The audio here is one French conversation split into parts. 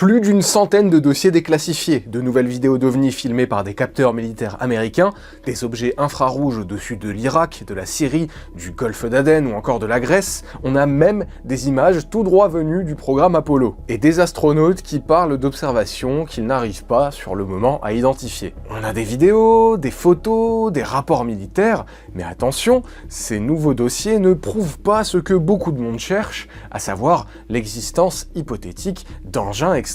Plus d'une centaine de dossiers déclassifiés, de nouvelles vidéos d'OVNI filmées par des capteurs militaires américains, des objets infrarouges au-dessus de l'Irak, de la Syrie, du golfe d'Aden ou encore de la Grèce, on a même des images tout droit venues du programme Apollo, et des astronautes qui parlent d'observations qu'ils n'arrivent pas sur le moment à identifier. On a des vidéos, des photos, des rapports militaires, mais attention, ces nouveaux dossiers ne prouvent pas ce que beaucoup de monde cherche, à savoir l'existence hypothétique d'engins extraterrestres.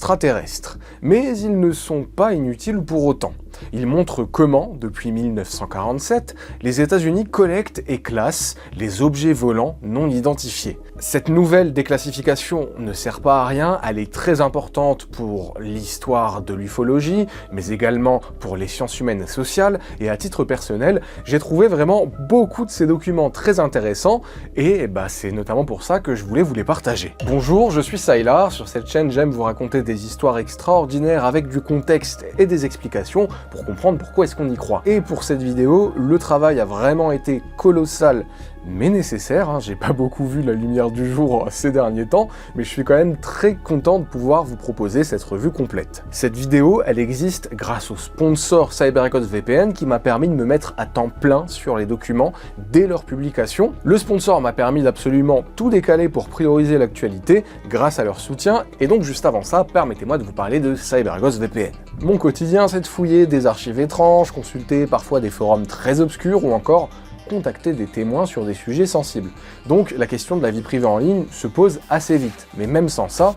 Mais ils ne sont pas inutiles pour autant. Ils montrent comment, depuis 1947, les États-Unis collectent et classent les objets volants non identifiés. Cette nouvelle déclassification ne sert pas à rien, elle est très importante pour l'histoire de l'ufologie, mais également pour les sciences humaines et sociales, et à titre personnel, j'ai trouvé vraiment beaucoup de ces documents très intéressants, et c'est notamment pour ça que je voulais vous les partager. Bonjour, je suis Sylar, sur cette chaîne j'aime vous raconter des histoires extraordinaires avec du contexte et des explications, pour comprendre pourquoi est-ce qu'on y croit. Et pour cette vidéo, le travail a vraiment été colossal, mais nécessaire, j'ai pas beaucoup vu la lumière du jour ces derniers temps, mais je suis quand même très content de pouvoir vous proposer cette revue complète. Cette vidéo, elle existe grâce au sponsor CyberGhost VPN qui m'a permis de me mettre à temps plein sur les documents dès leur publication. Le sponsor m'a permis d'absolument tout décaler pour prioriser l'actualité grâce à leur soutien, et donc juste avant ça, permettez-moi de vous parler de CyberGhost VPN. Mon quotidien, c'est de fouiller des archives étranges, consulter parfois des forums très obscurs ou encore contacter des témoins sur des sujets sensibles. Donc la question de la vie privée en ligne se pose assez vite, mais même sans ça,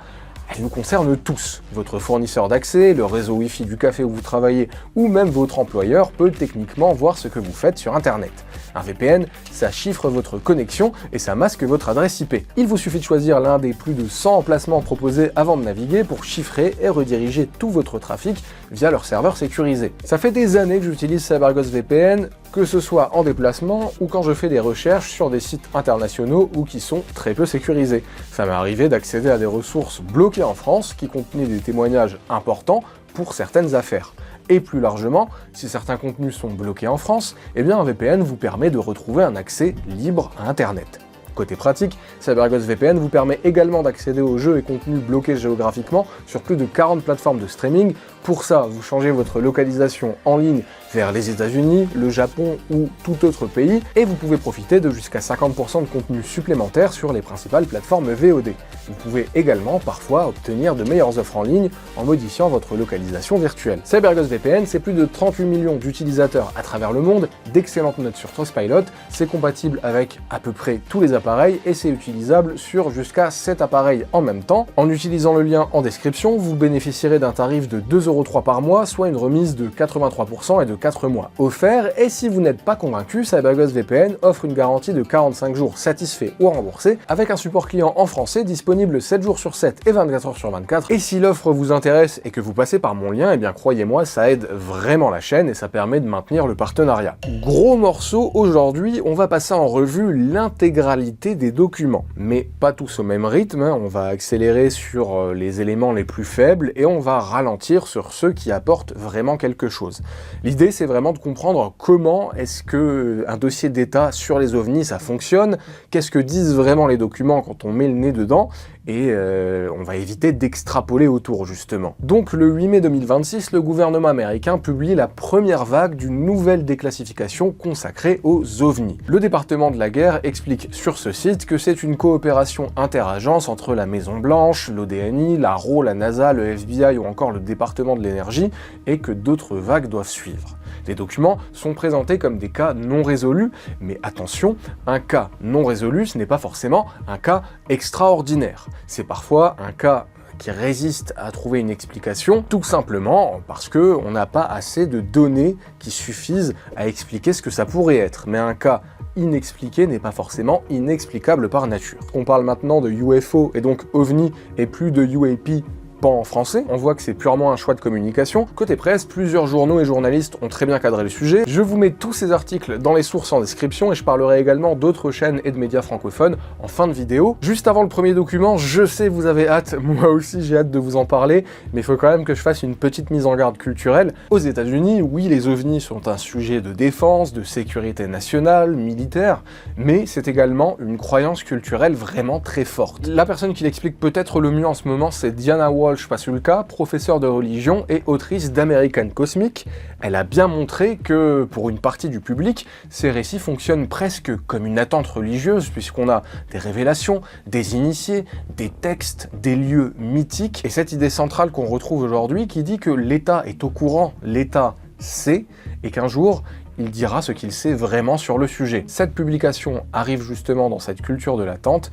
elle nous concerne tous. Votre fournisseur d'accès, le réseau Wi-Fi du café où vous travaillez, ou même votre employeur peut techniquement voir ce que vous faites sur Internet. Un VPN, ça chiffre votre connexion et ça masque votre adresse IP. Il vous suffit de choisir l'un des plus de 100 emplacements proposés avant de naviguer pour chiffrer et rediriger tout votre trafic via leur serveur sécurisé. Ça fait des années que j'utilise CyberGhost VPN, que ce soit en déplacement ou quand je fais des recherches sur des sites internationaux ou qui sont très peu sécurisés. Ça m'est arrivé d'accéder à des ressources bloquées en France qui contenaient des témoignages importants pour certaines affaires. Et plus largement, si certains contenus sont bloqués en France, un VPN vous permet de retrouver un accès libre à Internet. Côté pratique, CyberGhost VPN vous permet également d'accéder aux jeux et contenus bloqués géographiquement sur plus de 40 plateformes de streaming. Pour ça, vous changez votre localisation en ligne vers les États-Unis, le Japon ou tout autre pays, et vous pouvez profiter de jusqu'à 50% de contenu supplémentaire sur les principales plateformes VOD. Vous pouvez également parfois obtenir de meilleures offres en ligne en modifiant votre localisation virtuelle. CyberGhost VPN, c'est plus de 38 millions d'utilisateurs à travers le monde, d'excellentes notes sur Trustpilot, c'est compatible avec à peu près tous les appareils et c'est utilisable sur jusqu'à 7 appareils en même temps. En utilisant le lien en description, vous bénéficierez d'un tarif de 2,03 € par mois, soit une remise de 83% et de 4 mois offerts, et si vous n'êtes pas convaincu, CyberGhost VPN offre une garantie de 45 jours satisfait ou remboursé, avec un support client en français disponible 7 jours sur 7 et 24 heures sur 24, et si l'offre vous intéresse et que vous passez par mon lien, croyez-moi, ça aide vraiment la chaîne et ça permet de maintenir le partenariat. Gros morceau, aujourd'hui, on va passer en revue l'intégralité des documents, mais pas tous au même rythme, on va accélérer sur les éléments les plus faibles et on va ralentir sur ceux qui apportent vraiment quelque chose. L'idée, c'est vraiment de comprendre comment est-ce que un dossier d'état sur les ovnis, ça fonctionne, qu'est-ce que disent vraiment les documents quand on met le nez dedans, et on va éviter d'extrapoler autour, justement. Donc le 8 mai 2026, le gouvernement américain publie la première vague d'une nouvelle déclassification consacrée aux ovnis. Le département de la guerre explique sur ce site que c'est une coopération inter-agences entre la Maison-Blanche, l'ODNI, la RAW, la NASA, le FBI ou encore le département de l'énergie, et que d'autres vagues doivent suivre. Les documents sont présentés comme des cas non résolus, mais attention, un cas non résolu, ce n'est pas forcément un cas extraordinaire. C'est parfois un cas qui résiste à trouver une explication, tout simplement parce qu'on n'a pas assez de données qui suffisent à expliquer ce que ça pourrait être. Mais un cas inexpliqué n'est pas forcément inexplicable par nature. On parle maintenant de UFO et donc OVNI et plus de UAP pas en français, on voit que c'est purement un choix de communication. Côté presse, plusieurs journaux et journalistes ont très bien cadré le sujet. Je vous mets tous ces articles dans les sources en description et je parlerai également d'autres chaînes et de médias francophones en fin de vidéo. Juste avant le premier document, je sais vous avez hâte, moi aussi j'ai hâte de vous en parler, mais il faut quand même que je fasse une petite mise en garde culturelle. Aux États-Unis, oui, les ovnis sont un sujet de défense, de sécurité nationale, militaire, mais c'est également une croyance culturelle vraiment très forte. La personne qui l'explique peut-être le mieux en ce moment, c'est Diana Wall Walsh Pasulka, professeure de religion et autrice d'American Cosmic, elle a bien montré que, pour une partie du public, ces récits fonctionnent presque comme une attente religieuse, puisqu'on a des révélations, des initiés, des textes, des lieux mythiques, et cette idée centrale qu'on retrouve aujourd'hui qui dit que l'État est au courant, l'État sait, et qu'un jour, il dira ce qu'il sait vraiment sur le sujet. Cette publication arrive justement dans cette culture de l'attente,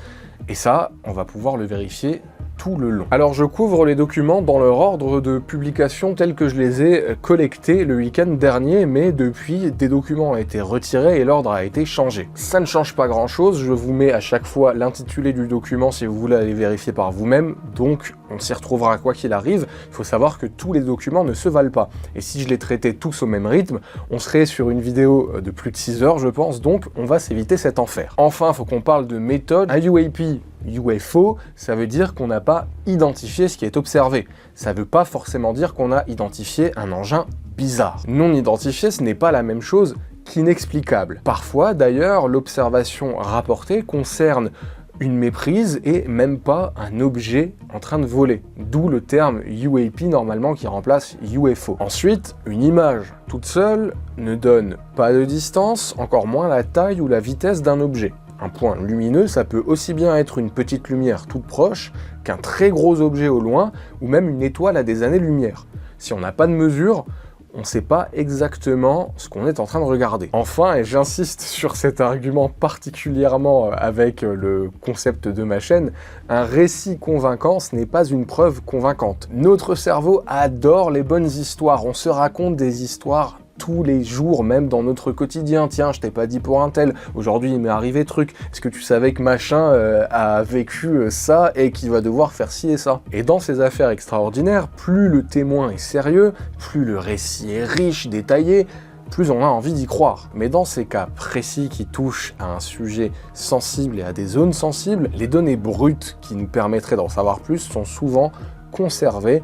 et ça, on va pouvoir le vérifier tout le long. Alors je couvre les documents dans leur ordre de publication tel que je les ai collectés le week-end dernier, mais depuis, des documents ont été retirés et l'ordre a été changé. Ça ne change pas grand-chose, je vous mets à chaque fois l'intitulé du document si vous voulez aller vérifier par vous-même, donc on s'y retrouvera quoi qu'il arrive. Il faut savoir que tous les documents ne se valent pas, et si je les traitais tous au même rythme, on serait sur une vidéo de plus de 6 heures je pense, donc on va s'éviter cet enfer. Enfin, il faut qu'on parle de méthode. Un UAP, UFO, ça veut dire qu'on n'a pas identifié ce qui est observé. Ça veut pas forcément dire qu'on a identifié un engin bizarre. Non identifié, ce n'est pas la même chose qu'inexplicable. Parfois, d'ailleurs, l'observation rapportée concerne une méprise et même pas un objet en train de voler. D'où le terme UAP normalement qui remplace UFO. Ensuite, une image toute seule ne donne pas de distance, encore moins la taille ou la vitesse d'un objet. Un point lumineux, ça peut aussi bien être une petite lumière toute proche qu'un très gros objet au loin, ou même une étoile à des années-lumière. Si on n'a pas de mesure, on ne sait pas exactement ce qu'on est en train de regarder. Enfin, et j'insiste sur cet argument particulièrement avec le concept de ma chaîne, un récit convaincant, ce n'est pas une preuve convaincante. Notre cerveau adore les bonnes histoires, on se raconte des histoires tous les jours, même dans notre quotidien. Tiens, je t'ai pas dit pour un tel, aujourd'hui il m'est arrivé truc, est-ce que tu savais que machin a vécu ça et qu'il va devoir faire ci et ça? Et dans ces affaires extraordinaires, plus le témoin est sérieux, plus le récit est riche, détaillé, plus on a envie d'y croire. Mais dans ces cas précis qui touchent à un sujet sensible et à des zones sensibles, les données brutes qui nous permettraient d'en savoir plus sont souvent conservées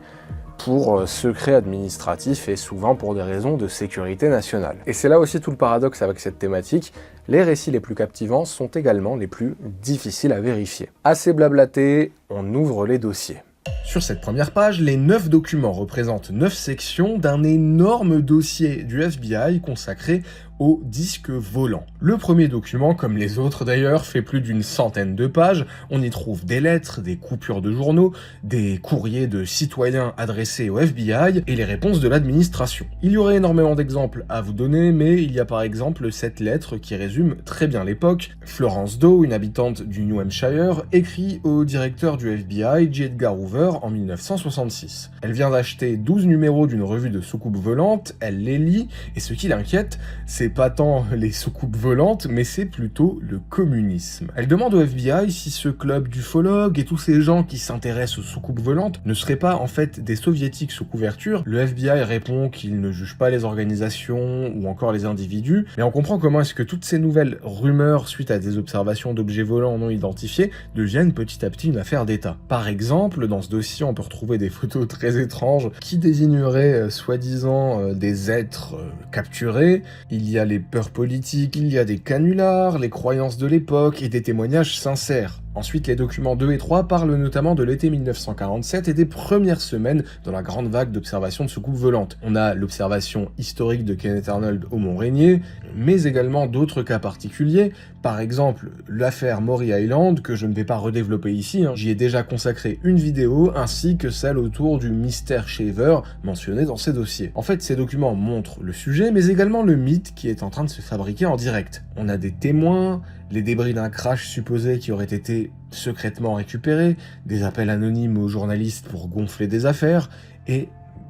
pour secret administratif et souvent pour des raisons de sécurité nationale. Et c'est là aussi tout le paradoxe avec cette thématique, les récits les plus captivants sont également les plus difficiles à vérifier. Assez blablaté, on ouvre les dossiers. Sur cette première page, les 9 documents représentent 9 sections d'un énorme dossier du FBI consacré au disque volant. Le premier document, comme les autres d'ailleurs, fait plus d'une centaine de pages. On y trouve des lettres, des coupures de journaux, des courriers de citoyens adressés au FBI et les réponses de l'administration. Il y aurait énormément d'exemples à vous donner, mais il y a par exemple cette lettre qui résume très bien l'époque. Florence Doe, une habitante du New Hampshire, écrit au directeur du FBI, J. Edgar Hoover, en 1966. Elle vient d'acheter 12 numéros d'une revue de soucoupes volantes, elle les lit, et ce qui l'inquiète, c'est pas tant les soucoupes volantes, mais c'est plutôt le communisme. Elle demande au FBI si ce club d'ufologues et tous ces gens qui s'intéressent aux soucoupes volantes ne seraient pas en fait des soviétiques sous couverture. Le FBI répond qu'il ne juge pas les organisations ou encore les individus, mais on comprend comment est-ce que toutes ces nouvelles rumeurs suite à des observations d'objets volants non identifiés deviennent petit à petit une affaire d'État. Par exemple, dans ce dossier, on peut retrouver des photos très étranges qui désigneraient soi-disant des êtres capturés. Il y a les peurs politiques, il y a des canulars, les croyances de l'époque et des témoignages sincères. Ensuite, les documents 2 et 3 parlent notamment de l'été 1947 et des premières semaines dans la grande vague d'observation de soucoupes volantes. On a l'observation historique de Kenneth Arnold au Mont Rainier, mais également d'autres cas particuliers, par exemple l'affaire Maury Island, que je ne vais pas redévelopper ici, j'y ai déjà consacré une vidéo, ainsi que celle autour du mystère Shaver mentionné dans ces dossiers. En fait, ces documents montrent le sujet, mais également le mythe qui est en train de se fabriquer en direct. On a des témoins, les débris d'un crash supposé qui aurait été secrètement récupéré, des appels anonymes aux journalistes pour gonfler des affaires, et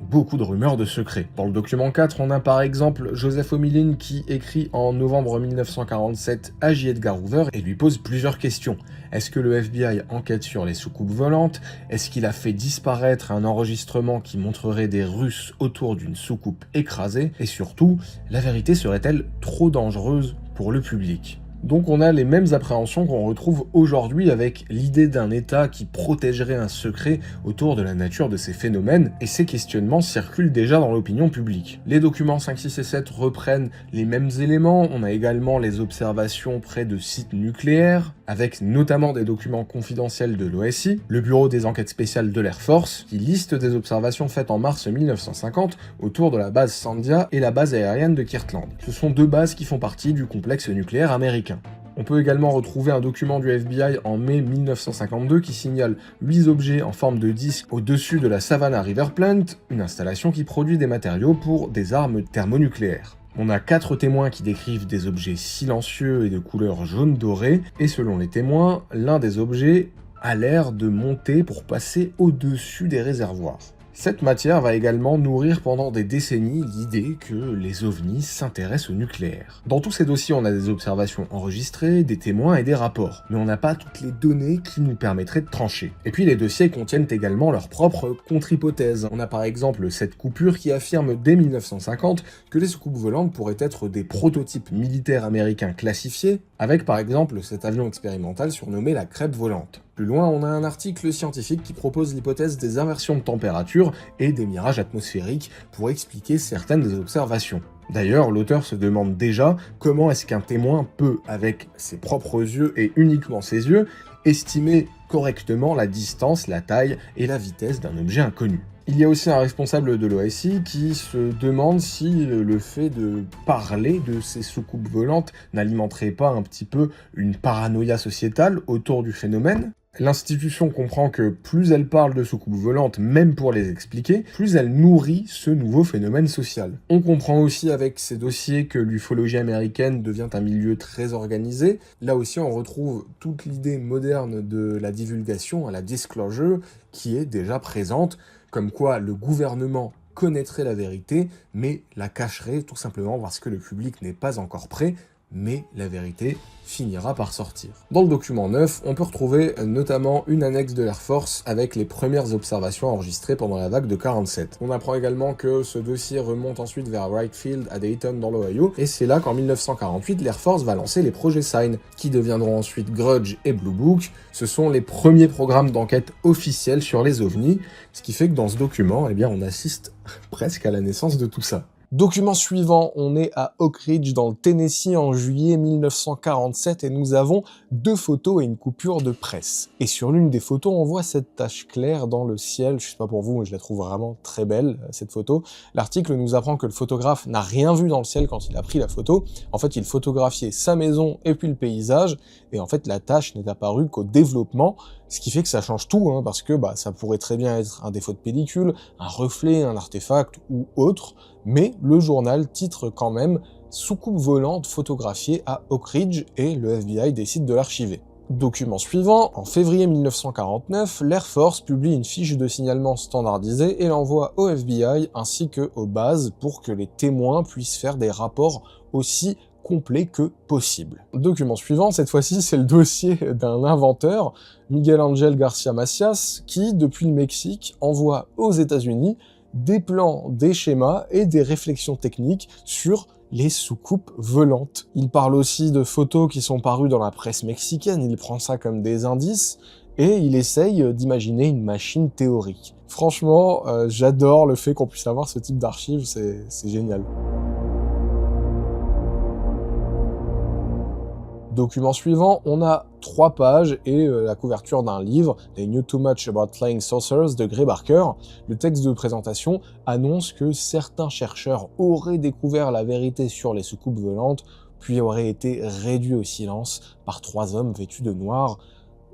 beaucoup de rumeurs de secrets. Dans le document 4, on a par exemple Joseph O'Millin qui écrit en novembre 1947 à J. Edgar Hoover et lui pose plusieurs questions. Est-ce que le FBI enquête sur les soucoupes volantes? Est-ce qu'il a fait disparaître un enregistrement qui montrerait des Russes autour d'une soucoupe écrasée? Et surtout, la vérité serait-elle trop dangereuse pour le public? Donc on a les mêmes appréhensions qu'on retrouve aujourd'hui avec l'idée d'un État qui protégerait un secret autour de la nature de ces phénomènes, et ces questionnements circulent déjà dans l'opinion publique. Les documents 5, 6 et 7 reprennent les mêmes éléments, on a également les observations près de sites nucléaires, avec notamment des documents confidentiels de l'OSI, le Bureau des enquêtes spéciales de l'Air Force, qui liste des observations faites en mars 1950 autour de la base Sandia et la base aérienne de Kirtland. Ce sont deux bases qui font partie du complexe nucléaire américain. On peut également retrouver un document du FBI en mai 1952 qui signale 8 objets en forme de disque au-dessus de la Savannah River Plant, une installation qui produit des matériaux pour des armes thermonucléaires. On a 4 témoins qui décrivent des objets silencieux et de couleur jaune doré, et selon les témoins, l'un des objets a l'air de monter pour passer au-dessus des réservoirs. Cette matière va également nourrir pendant des décennies l'idée que les ovnis s'intéressent au nucléaire. Dans tous ces dossiers, on a des observations enregistrées, des témoins et des rapports, mais on n'a pas toutes les données qui nous permettraient de trancher. Et puis les dossiers contiennent également leurs propres contre-hypothèses. On a par exemple cette coupure qui affirme dès 1950 que les soucoupes volantes pourraient être des prototypes militaires américains classifiés, avec par exemple cet avion expérimental surnommé la crêpe volante. Plus loin, on a un article scientifique qui propose l'hypothèse des inversions de température et des mirages atmosphériques pour expliquer certaines des observations. D'ailleurs, l'auteur se demande déjà comment est-ce qu'un témoin peut, avec ses propres yeux et uniquement ses yeux, estimer correctement la distance, la taille et la vitesse d'un objet inconnu. Il y a aussi un responsable de l'OSI qui se demande si le fait de parler de ces soucoupes volantes n'alimenterait pas un petit peu une paranoïa sociétale autour du phénomène. L'institution comprend que plus elle parle de soucoupes volantes, même pour les expliquer, plus elle nourrit ce nouveau phénomène social. On comprend aussi avec ces dossiers que l'ufologie américaine devient un milieu très organisé. Là aussi, on retrouve toute l'idée moderne de la divulgation, la disclosure, qui est déjà présente, comme quoi le gouvernement connaîtrait la vérité, mais la cacherait tout simplement parce que le public n'est pas encore prêt, mais la vérité finira par sortir. Dans le document 9, on peut retrouver notamment une annexe de l'Air Force avec les premières observations enregistrées pendant la vague de 47. On apprend également que ce dossier remonte ensuite vers Wright Field à Dayton dans l'Ohio, et c'est là qu'en 1948, l'Air Force va lancer les projets Sign, qui deviendront ensuite Grudge et Blue Book. Ce sont les premiers programmes d'enquête officiels sur les ovnis, ce qui fait que dans ce document, eh bien, on assiste presque à la naissance de tout ça. Document suivant, on est à Oak Ridge dans le Tennessee en juillet 1947 et nous avons 2 photos et une coupure de presse. Et sur l'une des photos, on voit cette tache claire dans le ciel, je sais pas pour vous, mais je la trouve vraiment très belle, cette photo. L'article nous apprend que le photographe n'a rien vu dans le ciel quand il a pris la photo. En fait, il photographiait sa maison et puis le paysage, et en fait, la tache n'est apparue qu'au développement, ce qui fait que ça change tout, hein, parce que ça pourrait très bien être un défaut de pellicule, un reflet, un artefact ou autre, mais le journal titre quand même « Soucoupe volante photographiée à Oak Ridge » et le FBI décide de l'archiver. Document suivant, en février 1949, l'Air Force publie une fiche de signalement standardisée et l'envoie au FBI ainsi qu'aux bases pour que les témoins puissent faire des rapports aussi complet que possible. Document suivant, cette fois-ci, c'est le dossier d'un inventeur, Miguel Ángel García Macías, qui, depuis le Mexique, envoie aux États-Unis des plans, des schémas et des réflexions techniques sur les soucoupes volantes. Il parle aussi de photos qui sont parues dans la presse mexicaine, il prend ça comme des indices, et il essaye d'imaginer une machine théorique. Franchement, j'adore le fait qu'on puisse avoir ce type d'archives, c'est génial. Document suivant, on a 3 pages et la couverture d'un livre, They Knew Too Much About Flying Saucers de Gray Barker. Le texte de présentation annonce que certains chercheurs auraient découvert la vérité sur les soucoupes volantes, puis auraient été réduits au silence par 3 hommes vêtus de noir.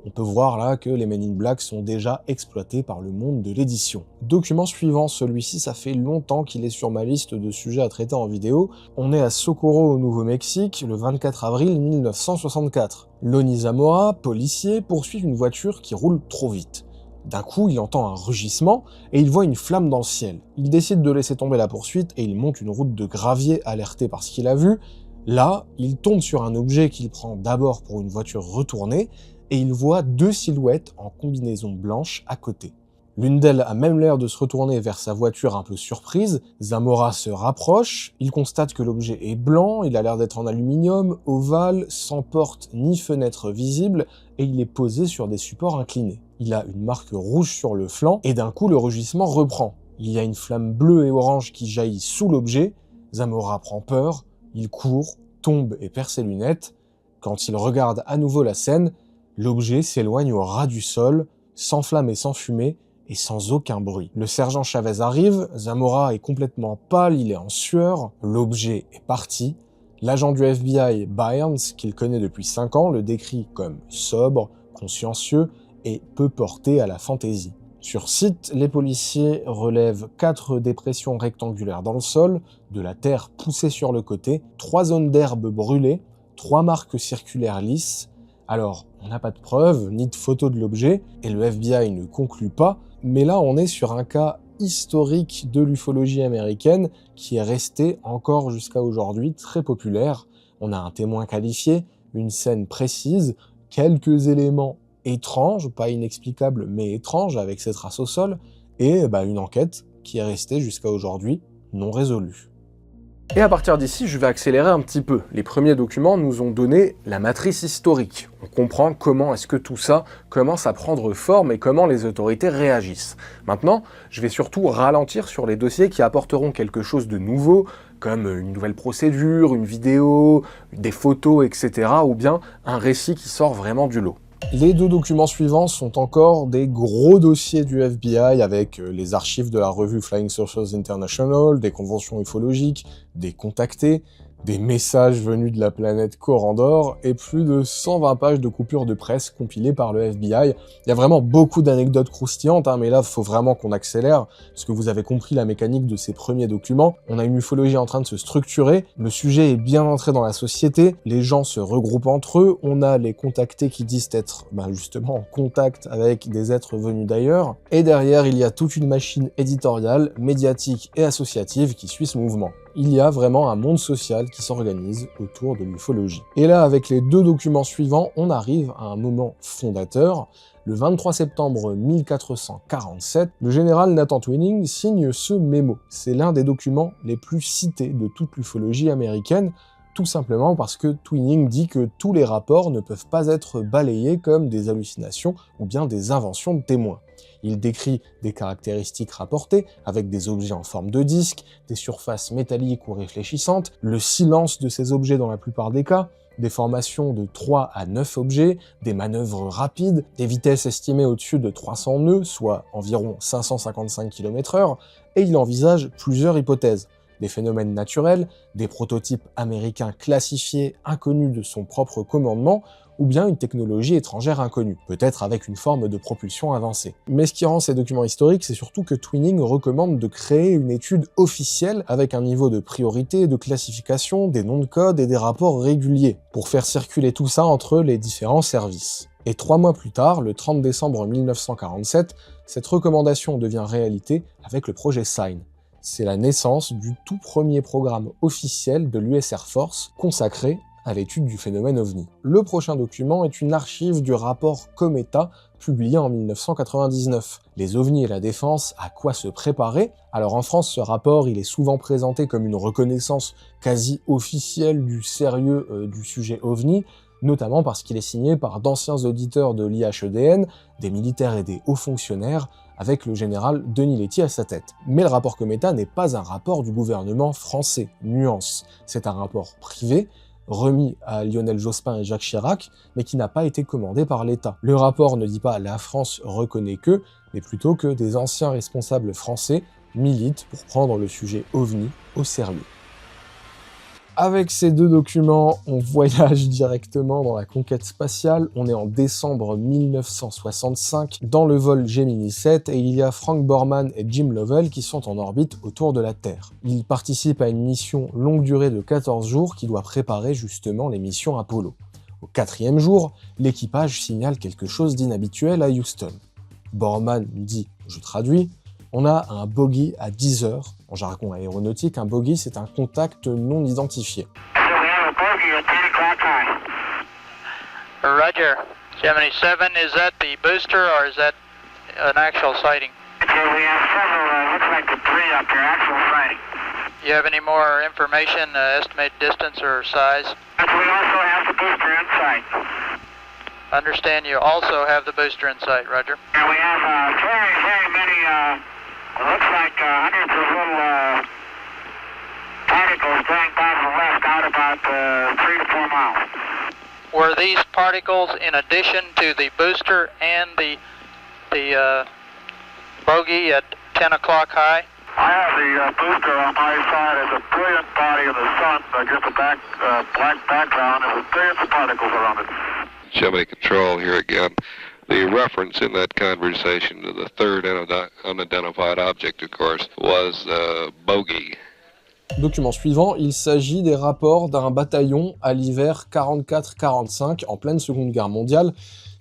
On peut voir là que les Men in Black sont déjà exploités par le monde de l'édition. Document suivant, celui-ci, ça fait longtemps qu'il est sur ma liste de sujets à traiter en vidéo. On est à Socorro au Nouveau-Mexique, le 24 avril 1964. Lonnie Zamora, policier, poursuit une voiture qui roule trop vite. D'un coup, il entend un rugissement et il voit une flamme dans le ciel. Il décide de laisser tomber la poursuite et il monte une route de gravier alerté par ce qu'il a vu. Là, il tombe sur un objet qu'il prend d'abord pour une voiture retournée, et il voit 2 silhouettes en combinaison blanche à côté. L'une d'elles a même l'air de se retourner vers sa voiture un peu surprise. Zamora se rapproche, il constate que l'objet est blanc, il a l'air d'être en aluminium, ovale, sans porte ni fenêtre visible, et il est posé sur des supports inclinés. Il a une marque rouge sur le flanc, et d'un coup le rugissement reprend. Il y a une flamme bleue et orange qui jaillit sous l'objet. Zamora prend peur, il court, tombe et perd ses lunettes. Quand il regarde à nouveau la scène, l'objet s'éloigne au ras du sol, sans flamme et sans fumée, et sans aucun bruit. Le sergent Chavez arrive, Zamora est complètement pâle, il est en sueur, l'objet est parti. L'agent du FBI, Byrnes, qu'il connaît depuis 5 ans, le décrit comme sobre, consciencieux et peu porté à la fantaisie. Sur site, les policiers relèvent 4 dépressions rectangulaires dans le sol, de la terre poussée sur le côté, 3 zones d'herbe brûlées, 3 marques circulaires lisses. Alors, on n'a pas de preuves, ni de photos de l'objet, et le FBI ne conclut pas, mais là on est sur un cas historique de l'ufologie américaine qui est resté encore jusqu'à aujourd'hui très populaire. On a un témoin qualifié, une scène précise, quelques éléments étranges, pas inexplicables mais étranges avec ces traces au sol, et une enquête qui est restée jusqu'à aujourd'hui non résolue. Et à partir d'ici, je vais accélérer un petit peu. Les premiers documents nous ont donné la matrice historique. On comprend comment est-ce que tout ça commence à prendre forme et comment les autorités réagissent. Maintenant, je vais surtout ralentir sur les dossiers qui apporteront quelque chose de nouveau, comme une nouvelle procédure, une vidéo, des photos, etc. ou bien un récit qui sort vraiment du lot. Les 2 documents suivants sont encore des gros dossiers du FBI avec les archives de la revue Flying Saucers International, des conventions ufologiques, des contactés, des messages venus de la planète Corandor et plus de 120 pages de coupures de presse compilées par le FBI. Il y a vraiment beaucoup d'anecdotes croustillantes, mais là, il faut vraiment qu'on accélère, parce que vous avez compris la mécanique de ces premiers documents. On a une ufologie en train de se structurer, le sujet est bien entré dans la société, les gens se regroupent entre eux, on a les contactés qui disent être justement en contact avec des êtres venus d'ailleurs, et derrière, il y a toute une machine éditoriale, médiatique et associative qui suit ce mouvement. Il y a vraiment un monde social qui s'organise autour de l'ufologie. Et là, avec les 2 documents suivants, on arrive à un moment fondateur. Le 23 septembre 1447, le général Nathan Twining signe ce mémo. C'est l'un des documents les plus cités de toute l'ufologie américaine, tout simplement parce que Twining dit que tous les rapports ne peuvent pas être balayés comme des hallucinations ou bien des inventions de témoins. Il décrit des caractéristiques rapportées, avec des objets en forme de disque, des surfaces métalliques ou réfléchissantes, le silence de ces objets dans la plupart des cas, des formations de 3 à 9 objets, des manœuvres rapides, des vitesses estimées au-dessus de 300 nœuds, soit environ 555 km/h, et il envisage plusieurs hypothèses. Des phénomènes naturels, des prototypes américains classifiés inconnus de son propre commandement, ou bien une technologie étrangère inconnue, peut-être avec une forme de propulsion avancée. Mais ce qui rend ces documents historiques, c'est surtout que Twining recommande de créer une étude officielle avec un niveau de priorité, de classification, des noms de code et des rapports réguliers, pour faire circuler tout ça entre les différents services. Et 3 mois plus tard, le 30 décembre 1947, cette recommandation devient réalité avec le projet SIGN. C'est la naissance du tout premier programme officiel de l'US Air Force consacré à l'étude du phénomène OVNI. Le prochain document est une archive du rapport Cometa, publié en 1999. Les ovnis et la défense, à quoi se préparer? Alors en France, ce rapport, il est souvent présenté comme une reconnaissance quasi officielle du sérieux du sujet OVNI, notamment parce qu'il est signé par d'anciens auditeurs de l'IHEDN, des militaires et des hauts fonctionnaires, avec le général Denis Letty à sa tête. Mais le rapport Cometa n'est pas un rapport du gouvernement français, nuance. C'est un rapport privé, remis à Lionel Jospin et Jacques Chirac, mais qui n'a pas été commandé par l'État. Le rapport ne dit pas « la France reconnaît que », mais plutôt que des anciens responsables français militent pour prendre le sujet OVNI au sérieux. Avec ces 2 documents, on voyage directement dans la conquête spatiale. On est en décembre 1965 dans le vol Gemini 7 et il y a Frank Borman et Jim Lovell qui sont en orbite autour de la Terre. Ils participent à une mission longue durée de 14 jours qui doit préparer justement les missions Apollo. Au 4e jour, l'équipage signale quelque chose d'inhabituel à Houston. Borman dit, je traduis, on a un bogey à 10 heures. En jargon aéronautique, un bogey, c'est un contact non identifié. Roger. Gemini 7, is that the booster or is that an actual sighting? We have several, looks like the 3 up there, actual sighting. You have any more information, estimated distance or size? We also have the booster in sight. Understand you also have the booster in sight, Roger. And we have very, very many, looks like hundreds of little particles going by from west out about 3 to 4 miles. were these particles in addition to the booster and the bogey at 10 o'clock high? I have the booster on my side as a brilliant body in the sun against a black background and with billions of particles around it. Chimney Control here again. The reference in that conversation to the third unidentified object, of course, was bogey. Document suivant, il s'agit des rapports d'un bataillon à l'hiver 44-45, en pleine Seconde Guerre mondiale,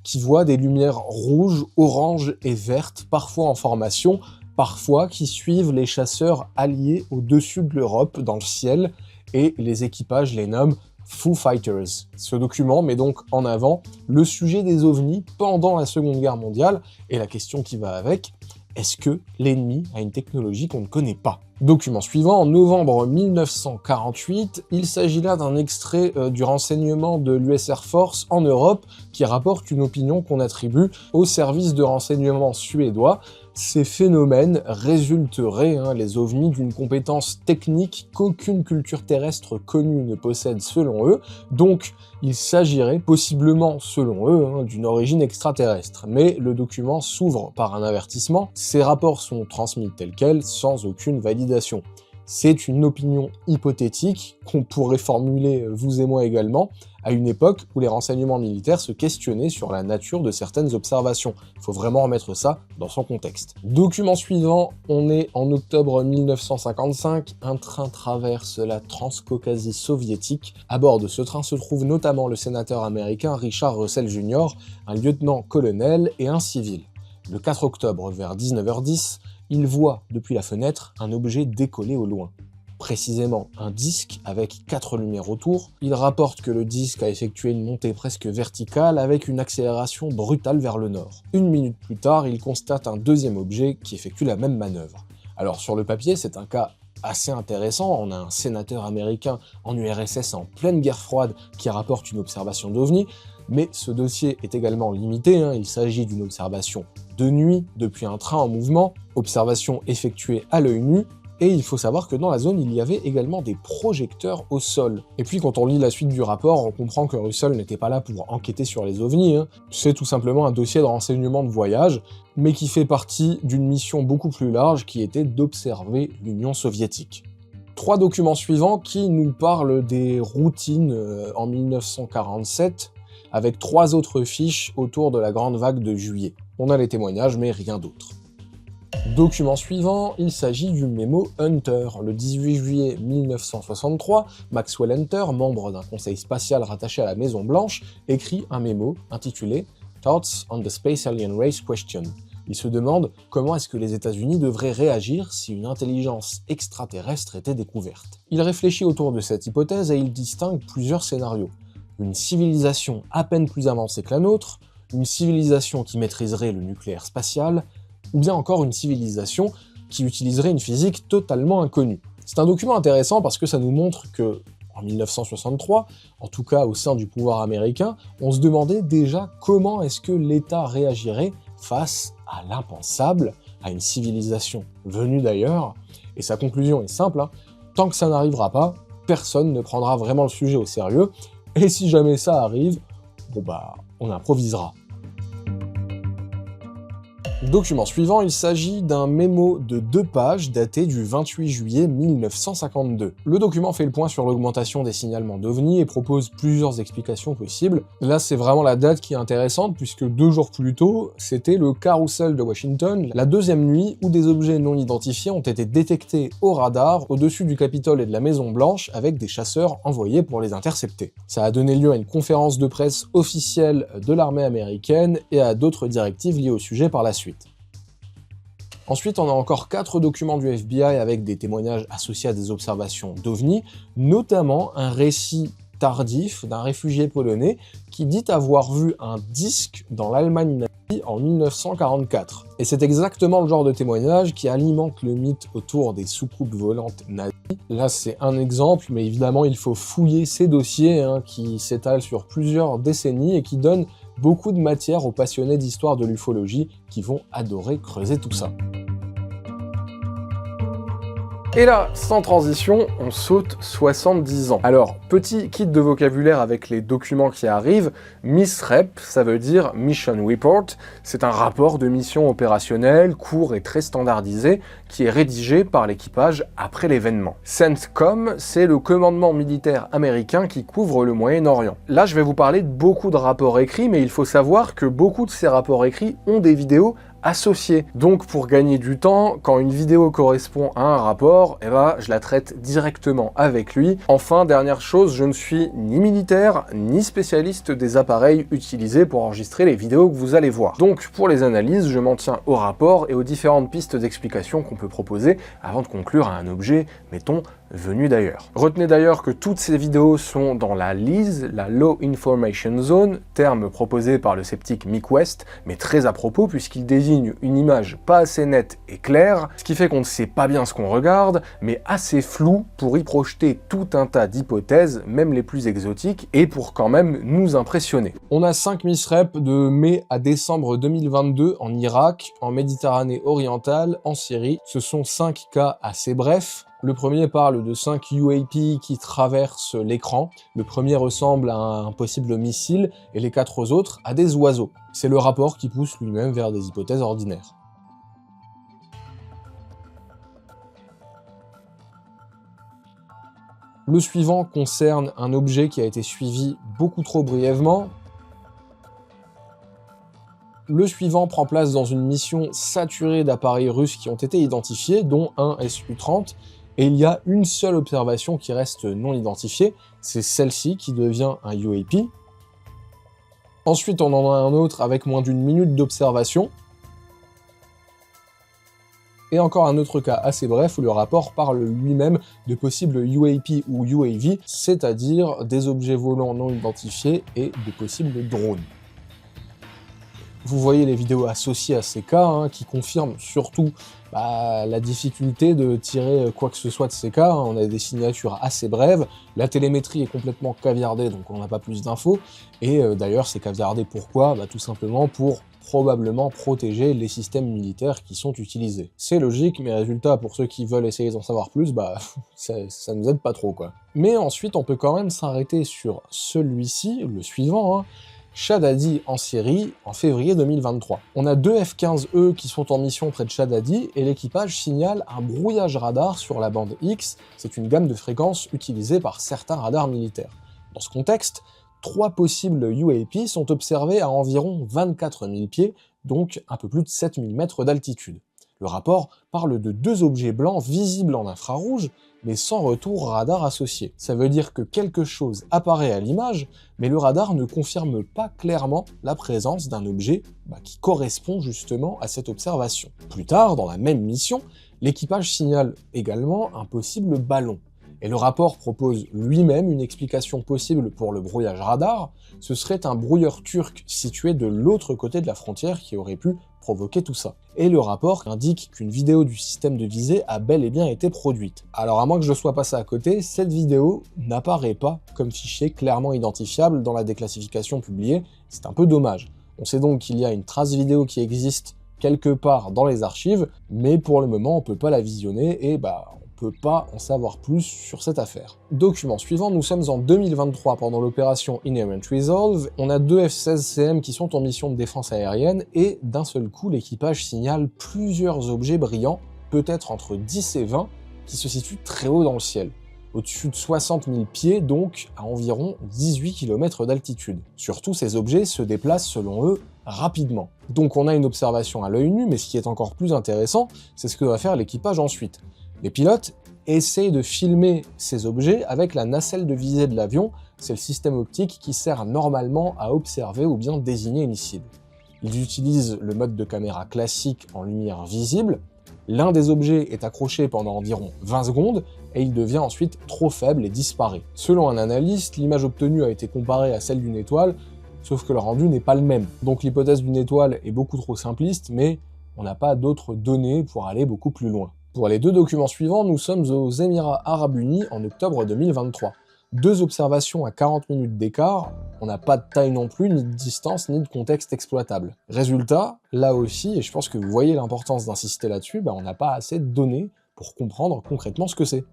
qui voit des lumières rouges, oranges et vertes, parfois en formation, parfois qui suivent les chasseurs alliés au-dessus de l'Europe dans le ciel, et les équipages les nomment Foo Fighters. Ce document met donc en avant le sujet des ovnis pendant la Seconde Guerre mondiale, et la question qui va avec, est-ce que l'ennemi a une technologie qu'on ne connaît pas? Document suivant, en novembre 1948, il s'agit là d'un extrait du renseignement de l'US Air Force en Europe qui rapporte une opinion qu'on attribue au service de renseignement suédois. Ces phénomènes résulteraient, les ovnis, d'une compétence technique qu'aucune culture terrestre connue ne possède selon eux, donc il s'agirait possiblement, selon eux, d'une origine extraterrestre. Mais le document s'ouvre par un avertissement, ces rapports sont transmis tels quels, sans aucune validation. C'est une opinion hypothétique qu'on pourrait formuler, vous et moi également, à une époque où les renseignements militaires se questionnaient sur la nature de certaines observations. Il faut vraiment remettre ça dans son contexte. Document suivant, on est en octobre 1955, un train traverse la Transcaucasie soviétique. À bord de ce train se trouve notamment le sénateur américain Richard Russell Jr., un lieutenant-colonel et un civil. Le 4 octobre, vers 19h10, il voit depuis la fenêtre un objet décoller au loin. Précisément un disque avec 4 lumières autour. Il rapporte que le disque a effectué une montée presque verticale avec une accélération brutale vers le nord. Une minute plus tard, il constate un deuxième objet qui effectue la même manœuvre. Alors sur le papier, c'est un cas assez intéressant. On a un sénateur américain en URSS en pleine guerre froide qui rapporte une observation d'OVNI, mais ce dossier est également limité, il s'agit d'une observation de nuit depuis un train en mouvement, observation effectuée à l'œil nu, et il faut savoir que dans la zone, il y avait également des projecteurs au sol. Et puis quand on lit la suite du rapport, on comprend que Russell n'était pas là pour enquêter sur les ovnis, c'est tout simplement un dossier de renseignement de voyage, mais qui fait partie d'une mission beaucoup plus large qui était d'observer l'Union soviétique. 3 documents suivants qui nous parlent des routines en 1947, avec 3 autres fiches autour de la grande vague de juillet. On a les témoignages, mais rien d'autre. Document suivant, il s'agit du mémo Hunter. Le 18 juillet 1963, Maxwell Hunter, membre d'un conseil spatial rattaché à la Maison Blanche, écrit un mémo intitulé « Thoughts on the Space Alien Race Question ». Il se demande comment est-ce que les États-Unis devraient réagir si une intelligence extraterrestre était découverte. Il réfléchit autour de cette hypothèse et il distingue plusieurs scénarios. Une civilisation à peine plus avancée que la nôtre, une civilisation qui maîtriserait le nucléaire spatial, ou bien encore une civilisation qui utiliserait une physique totalement inconnue. C'est un document intéressant parce que ça nous montre que, en 1963, en tout cas au sein du pouvoir américain, on se demandait déjà comment est-ce que l'État réagirait face à l'impensable, à une civilisation venue d'ailleurs, et sa conclusion est simple, tant que ça n'arrivera pas, personne ne prendra vraiment le sujet au sérieux, et si jamais ça arrive, on improvisera. Document suivant, il s'agit d'un mémo de 2 pages daté du 28 juillet 1952. Le document fait le point sur l'augmentation des signalements d'OVNI et propose plusieurs explications possibles. Là, c'est vraiment la date qui est intéressante puisque 2 jours plus tôt, c'était le Carousel de Washington, la 2e nuit où des objets non identifiés ont été détectés au radar au-dessus du Capitole et de la Maison Blanche avec des chasseurs envoyés pour les intercepter. Ça a donné lieu à une conférence de presse officielle de l'armée américaine et à d'autres directives liées au sujet par la suite. Ensuite, on a encore 4 documents du FBI avec des témoignages associés à des observations d'OVNI, notamment un récit tardif d'un réfugié polonais qui dit avoir vu un disque dans l'Allemagne nazie en 1944. Et c'est exactement le genre de témoignage qui alimente le mythe autour des soucoupes volantes nazies. Là, c'est un exemple, mais évidemment, il faut fouiller ces dossiers qui s'étalent sur plusieurs décennies et qui donnent beaucoup de matière aux passionnés d'histoire de l'ufologie qui vont adorer creuser tout ça. Et là, sans transition, on saute 70 ans. Alors, petit kit de vocabulaire avec les documents qui arrivent, MISREP, ça veut dire Mission Report, c'est un rapport de mission opérationnelle, court et très standardisé, qui est rédigé par l'équipage après l'événement. CENTCOM, c'est le commandement militaire américain qui couvre le Moyen-Orient. Là, je vais vous parler de beaucoup de rapports écrits, mais il faut savoir que beaucoup de ces rapports écrits ont des vidéos associés. Donc pour gagner du temps, quand une vidéo correspond à un rapport, eh ben, je la traite directement avec lui. Enfin, dernière chose, je ne suis ni militaire, ni spécialiste des appareils utilisés pour enregistrer les vidéos que vous allez voir. Donc pour les analyses, je m'en tiens au rapport et aux différentes pistes d'explication qu'on peut proposer avant de conclure à un objet, mettons, venu d'ailleurs. Retenez d'ailleurs que toutes ces vidéos sont dans la LIZ, la Low Information Zone, terme proposé par le sceptique Mick West, mais très à propos puisqu'il désigne une image pas assez nette et claire, ce qui fait qu'on ne sait pas bien ce qu'on regarde, mais assez flou pour y projeter tout un tas d'hypothèses, même les plus exotiques, et pour quand même nous impressionner. On a 5 MISREP de mai à décembre 2022 en Irak, en Méditerranée orientale, en Syrie. Ce sont 5 cas assez brefs. Le premier parle de 5 UAP qui traversent l'écran. Le premier ressemble à un possible missile et les 4 autres à des oiseaux. C'est le rapport qui pousse lui-même vers des hypothèses ordinaires. Le suivant concerne un objet qui a été suivi beaucoup trop brièvement. Le suivant prend place dans une mission saturée d'appareils russes qui ont été identifiés, dont un Su-30, et il y a une seule observation qui reste non identifiée, c'est celle-ci qui devient un UAP. Ensuite, on en a un autre avec moins d'une minute d'observation. Et encore un autre cas assez bref où le rapport parle lui-même de possibles UAP ou UAV, c'est-à-dire des objets volants non identifiés et de possibles drones. Vous voyez les vidéos associées à ces cas, qui confirment surtout la difficulté de tirer quoi que ce soit de ces cas. On a des signatures assez brèves, la télémétrie est complètement caviardée, donc on n'a pas plus d'infos. Et d'ailleurs, c'est caviardé pourquoi? Tout simplement pour probablement protéger les systèmes militaires qui sont utilisés. C'est logique, mais résultat, pour ceux qui veulent essayer d'en savoir plus, ça nous aide pas trop, quoi. Mais ensuite, on peut quand même s'arrêter sur celui-ci, le suivant, Shaddadi en Syrie, en février 2023. On a 2 F-15E qui sont en mission près de Shaddadi, et l'équipage signale un brouillage radar sur la bande X, c'est une gamme de fréquences utilisée par certains radars militaires. Dans ce contexte, 3 possibles UAP sont observés à environ 24 000 pieds, donc un peu plus de 7 000 mètres d'altitude. Le rapport parle de 2 objets blancs visibles en infrarouge, mais sans retour radar associé. Ça veut dire que quelque chose apparaît à l'image, mais le radar ne confirme pas clairement la présence d'un objet qui correspond justement à cette observation. Plus tard, dans la même mission, l'équipage signale également un possible ballon. Et le rapport propose lui-même une explication possible pour le brouillage radar, ce serait un brouilleur turc situé de l'autre côté de la frontière qui aurait pu provoquer tout ça. Et le rapport indique qu'une vidéo du système de visée a bel et bien été produite. Alors à moins que je sois passé à côté, cette vidéo n'apparaît pas comme fichier clairement identifiable dans la déclassification publiée, c'est un peu dommage. On sait donc qu'il y a une trace vidéo qui existe quelque part dans les archives, mais pour le moment on peut pas la visionner et on peut pas en savoir plus sur cette affaire. Document suivant, nous sommes en 2023 pendant l'opération Inherent Resolve, on a 2 F-16CM qui sont en mission de défense aérienne et d'un seul coup l'équipage signale plusieurs objets brillants, peut-être entre 10 et 20, qui se situent très haut dans le ciel. Au-dessus de 60 000 pieds, donc à environ 18 km d'altitude. Surtout, ces objets se déplacent selon eux rapidement. Donc on a une observation à l'œil nu, mais ce qui est encore plus intéressant, c'est ce que va faire l'équipage ensuite. Les pilotes essayent de filmer ces objets avec la nacelle de visée de l'avion, c'est le système optique qui sert normalement à observer ou bien désigner une cible. Ils utilisent le mode de caméra classique en lumière visible, l'un des objets est accroché pendant environ 20 secondes, et il devient ensuite trop faible et disparaît. Selon un analyste, l'image obtenue a été comparée à celle d'une étoile, sauf que le rendu n'est pas le même. Donc l'hypothèse d'une étoile est beaucoup trop simpliste, mais on n'a pas d'autres données pour aller beaucoup plus loin. Pour les 2 documents suivants, nous sommes aux Émirats Arabes Unis en octobre 2023. 2 observations à 40 minutes d'écart, on n'a pas de taille non plus, ni de distance, ni de contexte exploitable. Résultat, là aussi, et je pense que vous voyez l'importance d'insister là-dessus, on n'a pas assez de données pour comprendre concrètement ce que c'est.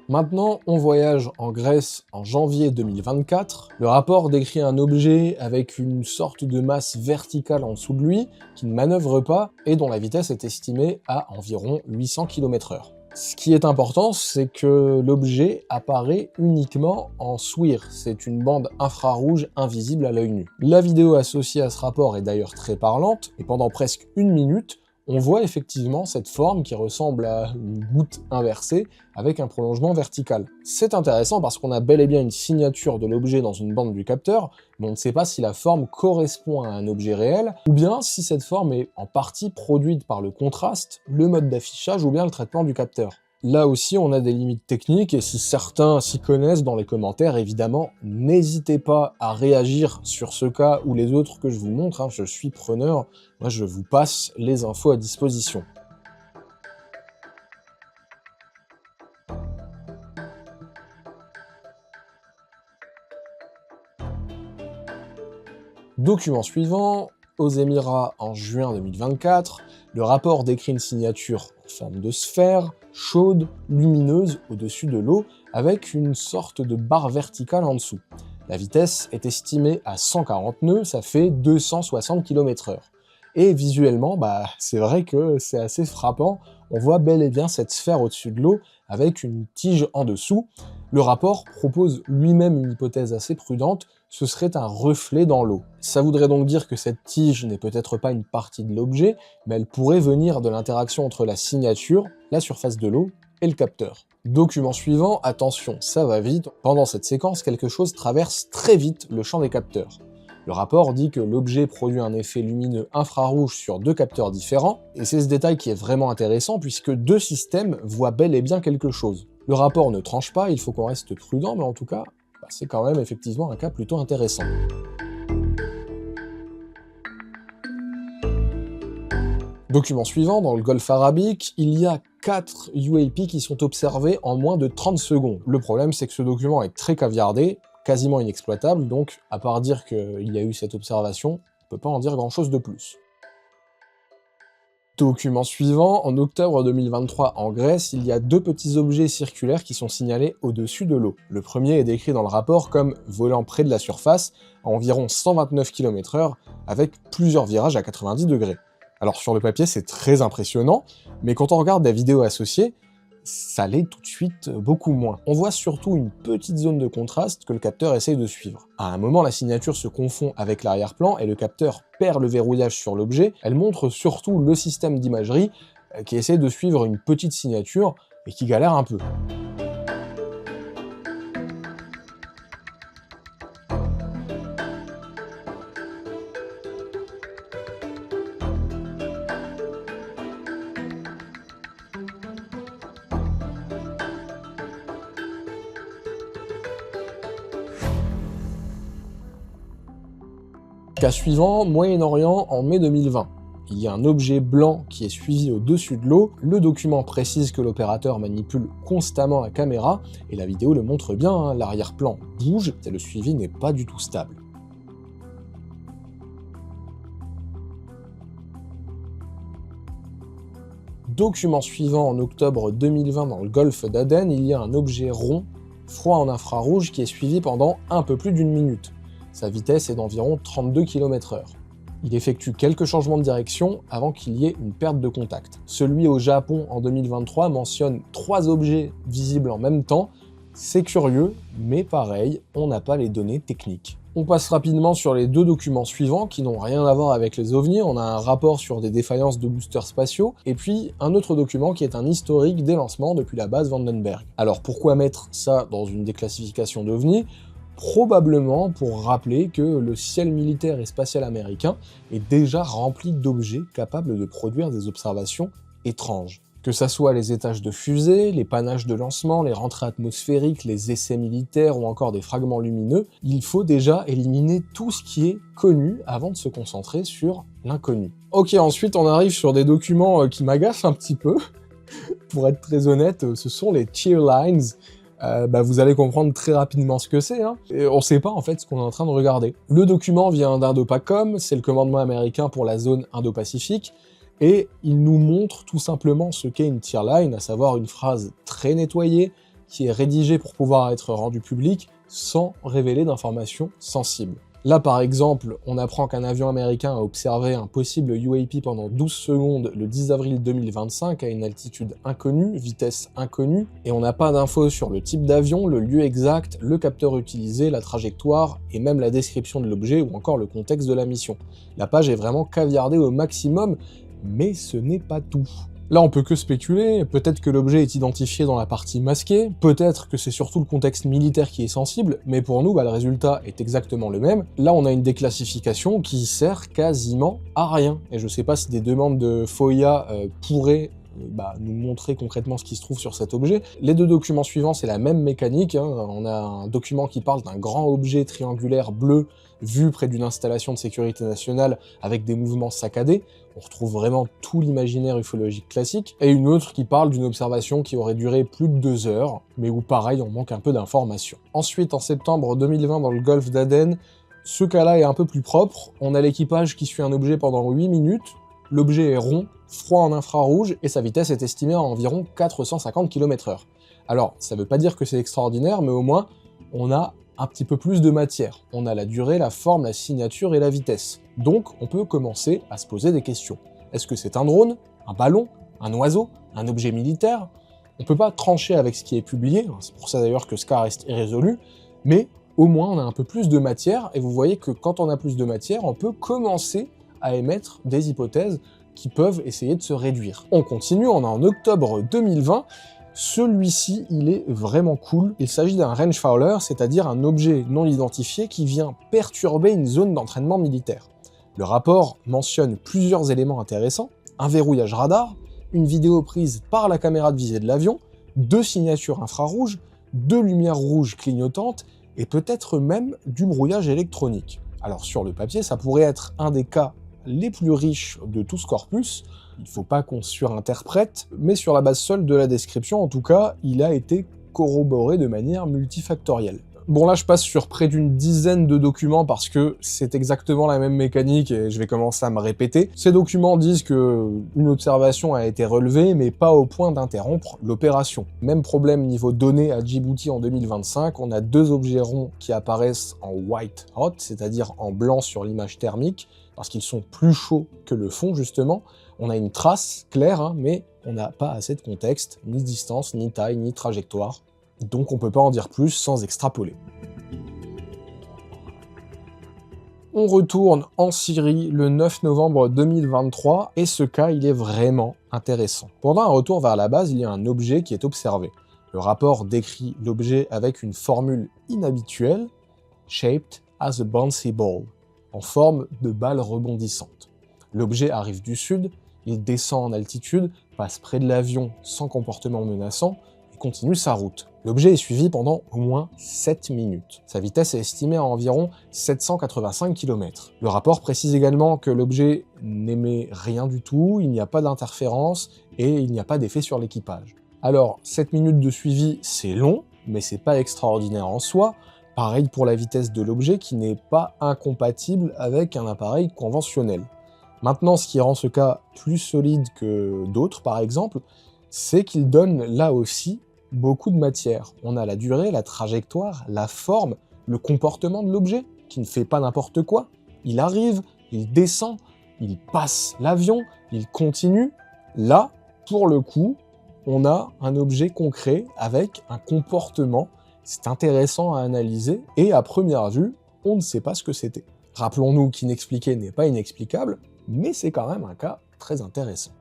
Maintenant, on voyage en Grèce en janvier 2024. Le rapport décrit un objet avec une sorte de masse verticale en dessous de lui, qui ne manœuvre pas et dont la vitesse est estimée à environ 800 km/h. Ce qui est important, c'est que l'objet apparaît uniquement en SWIR, c'est une bande infrarouge invisible à l'œil nu. La vidéo associée à ce rapport est d'ailleurs très parlante, et pendant presque 1 minute, on voit effectivement cette forme qui ressemble à une goutte inversée avec un prolongement vertical. C'est intéressant parce qu'on a bel et bien une signature de l'objet dans une bande du capteur, mais on ne sait pas si la forme correspond à un objet réel, ou bien si cette forme est en partie produite par le contraste, le mode d'affichage ou bien le traitement du capteur. Là aussi, on a des limites techniques, et si certains s'y connaissent dans les commentaires, évidemment, n'hésitez pas à réagir sur ce cas ou les autres que je vous montre, hein, je suis preneur, moi je vous passe les infos à disposition. Document suivant, aux Émirats en juin 2024, le rapport décrit une signature en forme de sphère, chaude, lumineuse au-dessus de l'eau, avec une sorte de barre verticale en dessous. La vitesse est estimée à 140 nœuds, ça fait 260 km/h. Et visuellement, c'est vrai que c'est assez frappant, on voit bel et bien cette sphère au-dessus de l'eau, avec une tige en dessous. Le rapport propose lui-même une hypothèse assez prudente, ce serait un reflet dans l'eau. Ça voudrait donc dire que cette tige n'est peut-être pas une partie de l'objet, mais elle pourrait venir de l'interaction entre la signature, la surface de l'eau et le capteur. Document suivant, attention, ça va vite. Pendant cette séquence, quelque chose traverse très vite le champ des capteurs. Le rapport dit que l'objet produit un effet lumineux infrarouge sur 2 capteurs différents, et c'est ce détail qui est vraiment intéressant puisque 2 systèmes voient bel et bien quelque chose. Le rapport ne tranche pas, il faut qu'on reste prudent, mais en tout cas, c'est quand même effectivement un cas plutôt intéressant. Document suivant, dans le Golfe Arabique, il y a 4 UAP qui sont observés en moins de 30 secondes. Le problème, c'est que ce document est très caviardé, quasiment inexploitable, donc à part dire qu'il y a eu cette observation, on ne peut pas en dire grand-chose de plus. Document suivant, en octobre 2023 en Grèce, il y a 2 petits objets circulaires qui sont signalés au-dessus de l'eau. Le premier est décrit dans le rapport comme volant près de la surface, à environ 129 km/h, avec plusieurs virages à 90 degrés. Alors sur le papier, c'est très impressionnant, mais quand on regarde la vidéo associée, ça l'est tout de suite beaucoup moins. On voit surtout une petite zone de contraste que le capteur essaye de suivre. À un moment, la signature se confond avec l'arrière-plan et le capteur perd le verrouillage sur l'objet. Elle montre surtout le système d'imagerie qui essaie de suivre une petite signature et qui galère un peu. Cas suivant, Moyen-Orient en mai 2020. Il y a un objet blanc qui est suivi au-dessus de l'eau, le document précise que l'opérateur manipule constamment la caméra, et la vidéo le montre bien, hein, l'arrière-plan bouge, et le suivi n'est pas du tout stable. Document suivant, en octobre 2020 dans le golfe d'Aden, il y a un objet rond, froid en infrarouge, qui est suivi pendant un peu plus d'1 minute. Sa vitesse est d'environ 32 km/h. Il effectue quelques changements de direction avant qu'il y ait une perte de contact. Celui au Japon en 2023 mentionne 3 objets visibles en même temps. C'est curieux, mais pareil, on n'a pas les données techniques. On passe rapidement sur les 2 documents suivants qui n'ont rien à voir avec les ovnis. On a un rapport sur des défaillances de boosters spatiaux, et puis un autre document qui est un historique des lancements depuis la base Vandenberg. Alors pourquoi mettre ça dans une déclassification d'ovnis ? Probablement pour rappeler que le ciel militaire et spatial américain est déjà rempli d'objets capables de produire des observations étranges. Que ça soit les étages de fusées, les panaches de lancement, les rentrées atmosphériques, les essais militaires ou encore des fragments lumineux, il faut déjà éliminer tout ce qui est connu avant de se concentrer sur l'inconnu. Ok, ensuite on arrive sur des documents qui m'agacent un petit peu. Pour être très honnête, ce sont les cheer lines. vous allez comprendre très rapidement ce que c'est, hein. Et on sait pas en fait ce qu'on est en train de regarder. Le document vient d'Indo-PACOM, c'est le commandement américain pour la zone Indo-Pacifique, et il nous montre tout simplement ce qu'est une tier line, à savoir une phrase très nettoyée, qui est rédigée pour pouvoir être rendue publique, sans révéler d'informations sensibles. Là, par exemple, on apprend qu'un avion américain a observé un possible UAP pendant 12 secondes le 10 avril 2025 à une altitude inconnue, vitesse inconnue, et on n'a pas d'infos sur le type d'avion, le lieu exact, le capteur utilisé, la trajectoire, et même la description de l'objet ou encore le contexte de la mission. La page est vraiment caviardée au maximum, mais ce n'est pas tout. Là, on peut que spéculer, peut-être que l'objet est identifié dans la partie masquée, peut-être que c'est surtout le contexte militaire qui est sensible, mais pour nous, le résultat est exactement le même. Là, on a une déclassification qui sert quasiment à rien, et je sais pas si des demandes de FOIA pourraient nous montrer concrètement ce qui se trouve sur cet objet. Les deux documents suivants, c'est la même mécanique, hein. On a un document qui parle d'un grand objet triangulaire bleu vu près d'une installation de sécurité nationale avec des mouvements saccadés. On retrouve vraiment tout l'imaginaire ufologique classique, et une autre qui parle d'une observation qui aurait duré plus de 2 heures, mais où pareil, on manque un peu d'informations. Ensuite, en septembre 2020, dans le golfe d'Aden, ce cas-là est un peu plus propre. On a l'équipage qui suit un objet pendant 8 minutes, l'objet est rond, froid en infrarouge, et sa vitesse est estimée à environ 450 km/h. Alors, ça veut pas dire que c'est extraordinaire, mais au moins, on a un petit peu plus de matière. On a la durée, la forme, la signature et la vitesse. Donc, on peut commencer à se poser des questions. Est-ce que c'est un drone, un ballon, un oiseau, un objet militaire? On peut pas trancher avec ce qui est publié, c'est pour ça d'ailleurs que ce cas reste irrésolu, mais au moins on a un peu plus de matière, et vous voyez que quand on a plus de matière, on peut commencer à émettre des hypothèses qui peuvent essayer de se réduire. On continue, on est en octobre 2020, celui-ci, il est vraiment cool. Il s'agit d'un range fowler, c'est-à-dire un objet non identifié qui vient perturber une zone d'entraînement militaire. Le rapport mentionne plusieurs éléments intéressants, un verrouillage radar, une vidéo prise par la caméra de visée de l'avion, 2 signatures infrarouges, 2 lumières rouges clignotantes, et peut-être même du brouillage électronique. Alors sur le papier, ça pourrait être un des cas les plus riches de tout ce corpus, il faut pas qu'on surinterprète, mais sur la base seule de la description, en tout cas, il a été corroboré de manière multifactorielle. Bon là je passe sur près d'une dizaine de documents parce que c'est exactement la même mécanique et je vais commencer à me répéter. Ces documents disent que une observation a été relevée mais pas au point d'interrompre l'opération. Même problème niveau données à Djibouti en 2025, on a 2 objets ronds qui apparaissent en white hot, c'est-à-dire en blanc sur l'image thermique, parce qu'ils sont plus chauds que le fond justement. On a une trace claire, hein, mais on n'a pas assez de contexte, ni distance, ni taille, ni trajectoire. Donc on peut pas en dire plus sans extrapoler. On retourne en Syrie le 9 novembre 2023, et ce cas il est vraiment intéressant. Pendant un retour vers la base, il y a un objet qui est observé. Le rapport décrit l'objet avec une formule inhabituelle, « shaped as a bouncy ball », en forme de balle rebondissante. L'objet arrive du sud, il descend en altitude, passe près de l'avion sans comportement menaçant, et continue sa route. L'objet est suivi pendant au moins 7 minutes. Sa vitesse est estimée à environ 785 km. Le rapport précise également que l'objet n'émet rien du tout, il n'y a pas d'interférence et il n'y a pas d'effet sur l'équipage. Alors, 7 minutes de suivi, c'est long, mais c'est pas extraordinaire en soi. Pareil pour la vitesse de l'objet qui n'est pas incompatible avec un appareil conventionnel. Maintenant, ce qui rend ce cas plus solide que d'autres, par exemple, c'est qu'il donne là aussi beaucoup de matière. On a la durée, la trajectoire, la forme, le comportement de l'objet, qui ne fait pas n'importe quoi. Il arrive, il descend, il passe l'avion, il continue. Là, pour le coup, on a un objet concret avec un comportement. C'est intéressant à analyser, et à première vue, on ne sait pas ce que c'était. Rappelons-nous qu'inexpliqué n'est pas inexplicable, mais c'est quand même un cas très intéressant.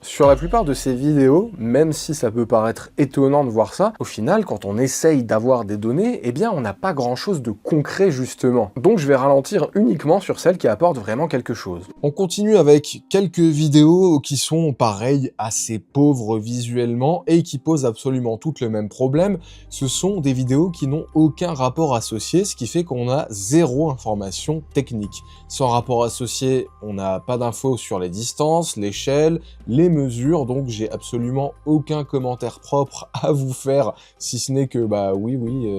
Sur la plupart de ces vidéos, même si ça peut paraître étonnant de voir ça, au final, quand on essaye d'avoir des données, eh bien on n'a pas grand-chose de concret justement. Donc je vais ralentir uniquement sur celles qui apportent vraiment quelque chose. On continue avec quelques vidéos qui sont, pareil, assez pauvres visuellement et qui posent absolument toutes le même problème. Ce sont des vidéos qui n'ont aucun rapport associé, ce qui fait qu'on a 0 information technique. Sans rapport associé, on n'a pas d'infos sur les distances, l'échelle, les mes mesures, donc j'ai absolument aucun commentaire propre à vous faire, si ce n'est que, bah oui,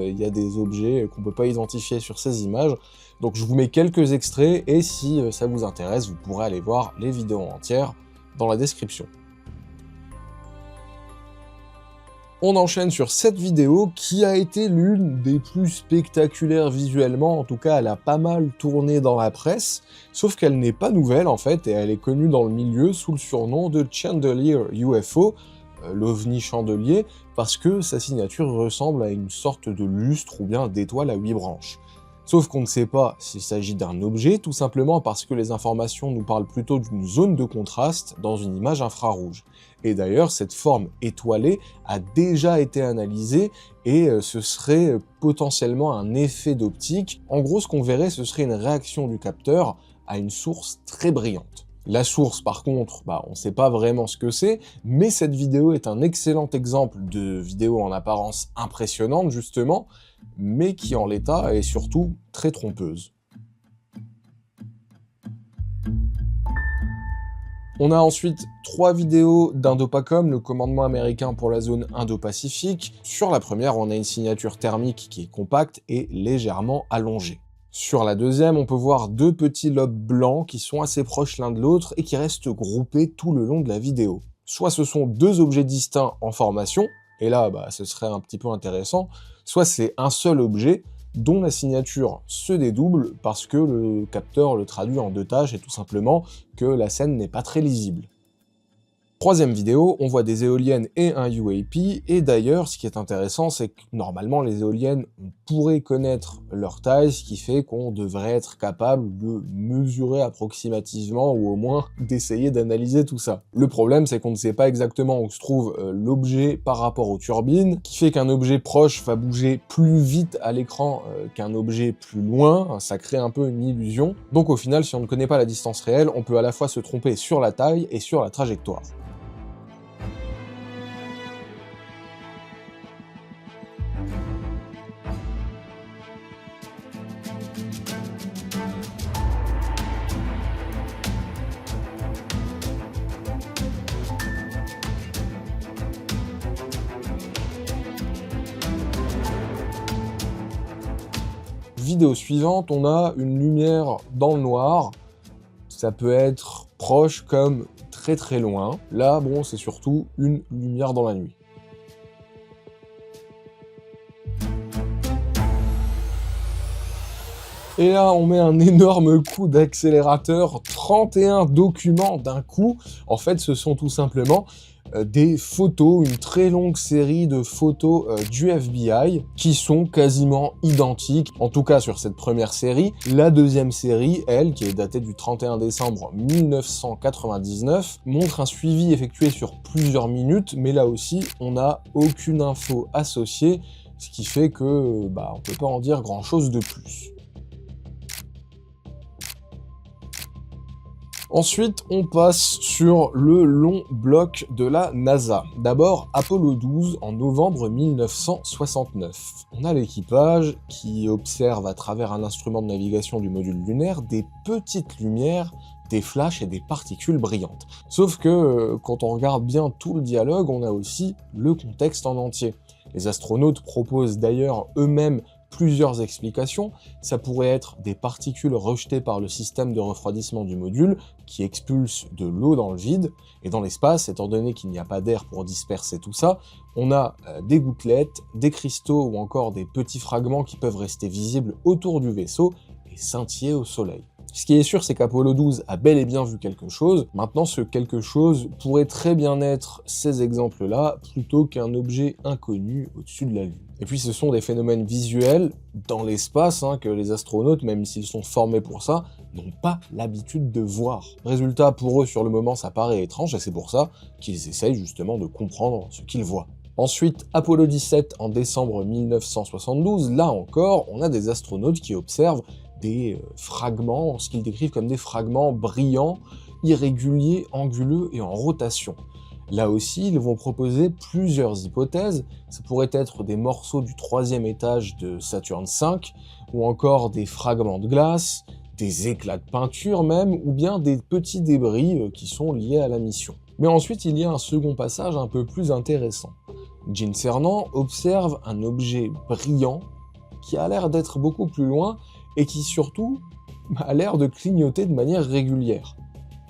il y a des objets qu'on peut pas identifier sur ces images. Donc je vous mets quelques extraits, et si ça vous intéresse, vous pourrez aller voir les vidéos entières dans la description. On enchaîne sur cette vidéo qui a été l'une des plus spectaculaires visuellement, en tout cas elle a pas mal tourné dans la presse, sauf qu'elle n'est pas nouvelle en fait, et elle est connue dans le milieu sous le surnom de Chandelier UFO, l'OVNI chandelier, parce que sa signature ressemble à une sorte de lustre ou bien d'étoile à 8 branches. Sauf qu'on ne sait pas s'il s'agit d'un objet, tout simplement parce que les informations nous parlent plutôt d'une zone de contraste dans une image infrarouge. Et d'ailleurs, cette forme étoilée a déjà été analysée, et ce serait potentiellement un effet d'optique. En gros, ce qu'on verrait, ce serait une réaction du capteur à une source très brillante. La source, par contre, on ne sait pas vraiment ce que c'est, mais cette vidéo est un excellent exemple de vidéo en apparence impressionnante, justement, mais qui en l'état est surtout très trompeuse. On a ensuite 3 vidéos d'Indopacom, le commandement américain pour la zone Indo-Pacifique. Sur la première, on a une signature thermique qui est compacte et légèrement allongée. Sur la deuxième, on peut voir 2 petits lobes blancs qui sont assez proches l'un de l'autre et qui restent groupés tout le long de la vidéo. Soit ce sont 2 objets distincts en formation, et là, ce serait un petit peu intéressant, soit c'est un seul objet dont la signature se dédouble parce que le capteur le traduit en 2 tâches et tout simplement que la scène n'est pas très lisible. Troisième vidéo, on voit des éoliennes et un UAP, et d'ailleurs, ce qui est intéressant, c'est que normalement, les éoliennes, on pourrait connaître leur taille, ce qui fait qu'on devrait être capable de mesurer approximativement, ou au moins d'essayer d'analyser tout ça. Le problème, c'est qu'on ne sait pas exactement où se trouve l'objet par rapport aux turbines, qui fait qu'un objet proche va bouger plus vite à l'écran qu'un objet plus loin, ça crée un peu une illusion. Donc au final, si on ne connaît pas la distance réelle, on peut à la fois se tromper sur la taille et sur la trajectoire. Vidéo suivante, on a une lumière dans le noir. Ça peut être proche comme très très loin. Là, bon, c'est surtout une lumière dans la nuit. Et là, on met un énorme coup d'accélérateur, 31 documents d'un coup. En fait, ce sont tout simplement des photos, une très longue série de photos du FBI qui sont quasiment identiques, en tout cas sur cette première série. La deuxième série, elle, qui est datée du 31 décembre 1999, montre un suivi effectué sur plusieurs minutes, mais là aussi, on n'a aucune info associée, ce qui fait que on peut pas en dire grand-chose de plus. Ensuite, on passe sur le long bloc de la NASA. D'abord, Apollo 12 en novembre 1969. On a l'équipage qui observe à travers un instrument de navigation du module lunaire des petites lumières, des flashs et des particules brillantes. Sauf que quand on regarde bien tout le dialogue, on a aussi le contexte en entier. Les astronautes proposent d'ailleurs eux-mêmes plusieurs explications. Ça pourrait être des particules rejetées par le système de refroidissement du module qui expulsent de l'eau dans le vide, et dans l'espace, étant donné qu'il n'y a pas d'air pour disperser tout ça, on a des gouttelettes, des cristaux ou encore des petits fragments qui peuvent rester visibles autour du vaisseau et scintiller au soleil. Ce qui est sûr, c'est qu'Apollo 12 a bel et bien vu quelque chose. Maintenant, ce quelque chose pourrait très bien être ces exemples-là, plutôt qu'un objet inconnu au-dessus de la Lune. Et puis ce sont des phénomènes visuels dans l'espace que les astronautes, même s'ils sont formés pour ça, n'ont pas l'habitude de voir. Résultat, pour eux, sur le moment, ça paraît étrange, et c'est pour ça qu'ils essayent justement de comprendre ce qu'ils voient. Ensuite, Apollo 17 en décembre 1972, là encore, on a des astronautes qui observent des fragments, ce qu'ils décrivent comme des fragments brillants, irréguliers, anguleux et en rotation. Là aussi, ils vont proposer plusieurs hypothèses. Ça pourrait être des morceaux du 3e étage de Saturne V, ou encore des fragments de glace, des éclats de peinture même, ou bien des petits débris qui sont liés à la mission. Mais ensuite, il y a un second passage un peu plus intéressant. Gene Cernan observe un objet brillant qui a l'air d'être beaucoup plus loin et qui surtout a l'air de clignoter de manière régulière.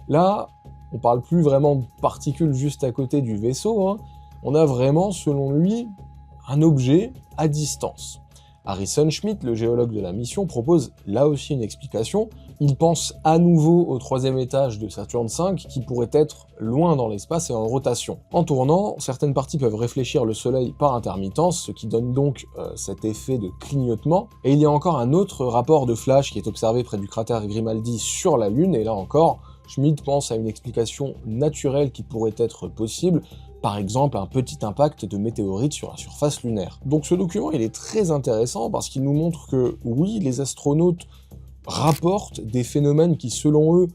Là, on parle plus vraiment de particules juste à côté du vaisseau, hein. On a vraiment, selon lui, un objet à distance. Harrison Schmitt, le géologue de la mission, propose là aussi une explication. Il pense à nouveau au 3e étage de Saturne V qui pourrait être loin dans l'espace et en rotation. En tournant, certaines parties peuvent réfléchir le Soleil par intermittence, ce qui donne donc cet effet de clignotement. Et il y a encore un autre rapport de flash qui est observé près du cratère Grimaldi sur la Lune, et là encore, Schmitt pense à une explication naturelle qui pourrait être possible, par exemple un petit impact de météorite sur la surface lunaire. Donc ce document il est très intéressant parce qu'il nous montre que oui, les astronautes rapportent des phénomènes qui selon eux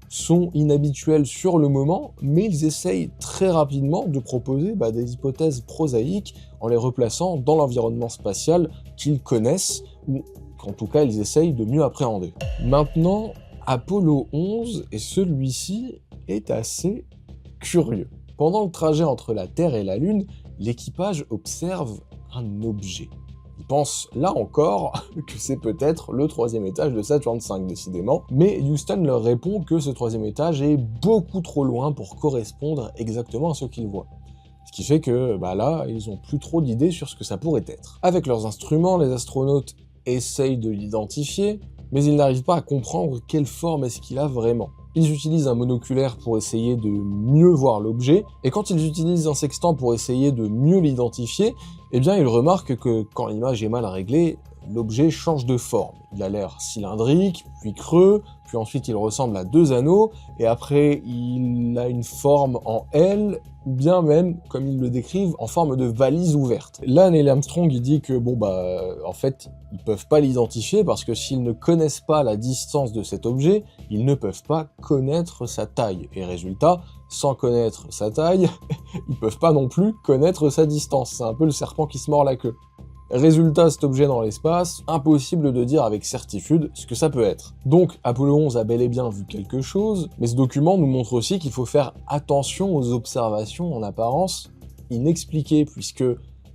sont inhabituels sur le moment, mais ils essayent très rapidement de proposer des hypothèses prosaïques en les replaçant dans l'environnement spatial qu'ils connaissent, ou qu'en tout cas ils essayent de mieux appréhender. Maintenant, Apollo 11, et celui-ci est assez curieux. Pendant le trajet entre la Terre et la Lune, l'équipage observe un objet. Ils pensent, là encore, que c'est peut-être le 3e étage de Saturne V, décidément, mais Houston leur répond que ce 3e étage est beaucoup trop loin pour correspondre exactement à ce qu'ils voient. Ce qui fait que, là, ils ont plus trop d'idées sur ce que ça pourrait être. Avec leurs instruments, les astronautes essayent de l'identifier, mais ils n'arrivent pas à comprendre quelle forme est-ce qu'il a vraiment. Ils utilisent un monoculaire pour essayer de mieux voir l'objet, et quand ils utilisent un sextant pour essayer de mieux l'identifier, eh bien ils remarquent que quand l'image est mal réglée, l'objet change de forme. Il a l'air cylindrique, puis creux, puis ensuite il ressemble à 2 anneaux, et après il a une forme en L, ou bien même, comme ils le décrivent, en forme de valise ouverte. Là, Neil Armstrong, il dit que, en fait, ils peuvent pas l'identifier parce que s'ils ne connaissent pas la distance de cet objet, ils ne peuvent pas connaître sa taille. Et résultat, sans connaître sa taille, ils peuvent pas non plus connaître sa distance. C'est un peu le serpent qui se mord la queue. Résultat, cet objet dans l'espace, impossible de dire avec certitude ce que ça peut être. Donc, Apollo 11 a bel et bien vu quelque chose, mais ce document nous montre aussi qu'il faut faire attention aux observations en apparence inexpliquées, puisque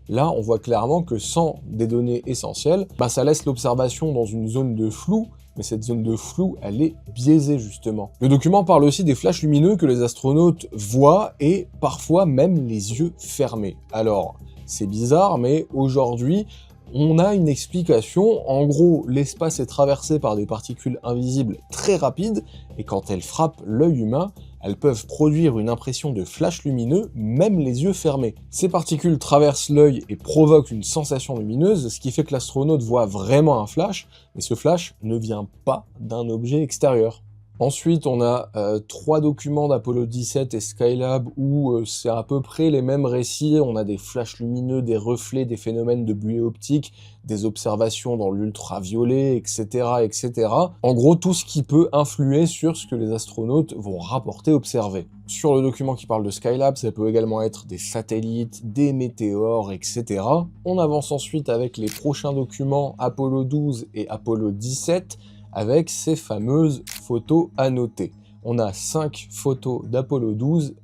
là, on voit clairement que sans des données essentielles, ça laisse l'observation dans une zone de flou, mais cette zone de flou, elle est biaisée justement. Le document parle aussi des flashs lumineux que les astronautes voient, et parfois même les yeux fermés. Alors, c'est bizarre, mais aujourd'hui, on a une explication. En gros, l'espace est traversé par des particules invisibles très rapides, et quand elles frappent l'œil humain, elles peuvent produire une impression de flash lumineux, même les yeux fermés. Ces particules traversent l'œil et provoquent une sensation lumineuse, ce qui fait que l'astronaute voit vraiment un flash, mais ce flash ne vient pas d'un objet extérieur. Ensuite, on a 3 documents d'Apollo 17 et Skylab où c'est à peu près les mêmes récits. On a des flashs lumineux, des reflets, des phénomènes de buée optique, des observations dans l'ultraviolet, etc., etc. En gros, tout ce qui peut influer sur ce que les astronautes vont rapporter observer. Sur le document qui parle de Skylab, ça peut également être des satellites, des météores, etc. On avance ensuite avec les prochains documents Apollo 12 et Apollo 17, avec ces fameuses photos annotées. On a 5 photos d'Apollo 12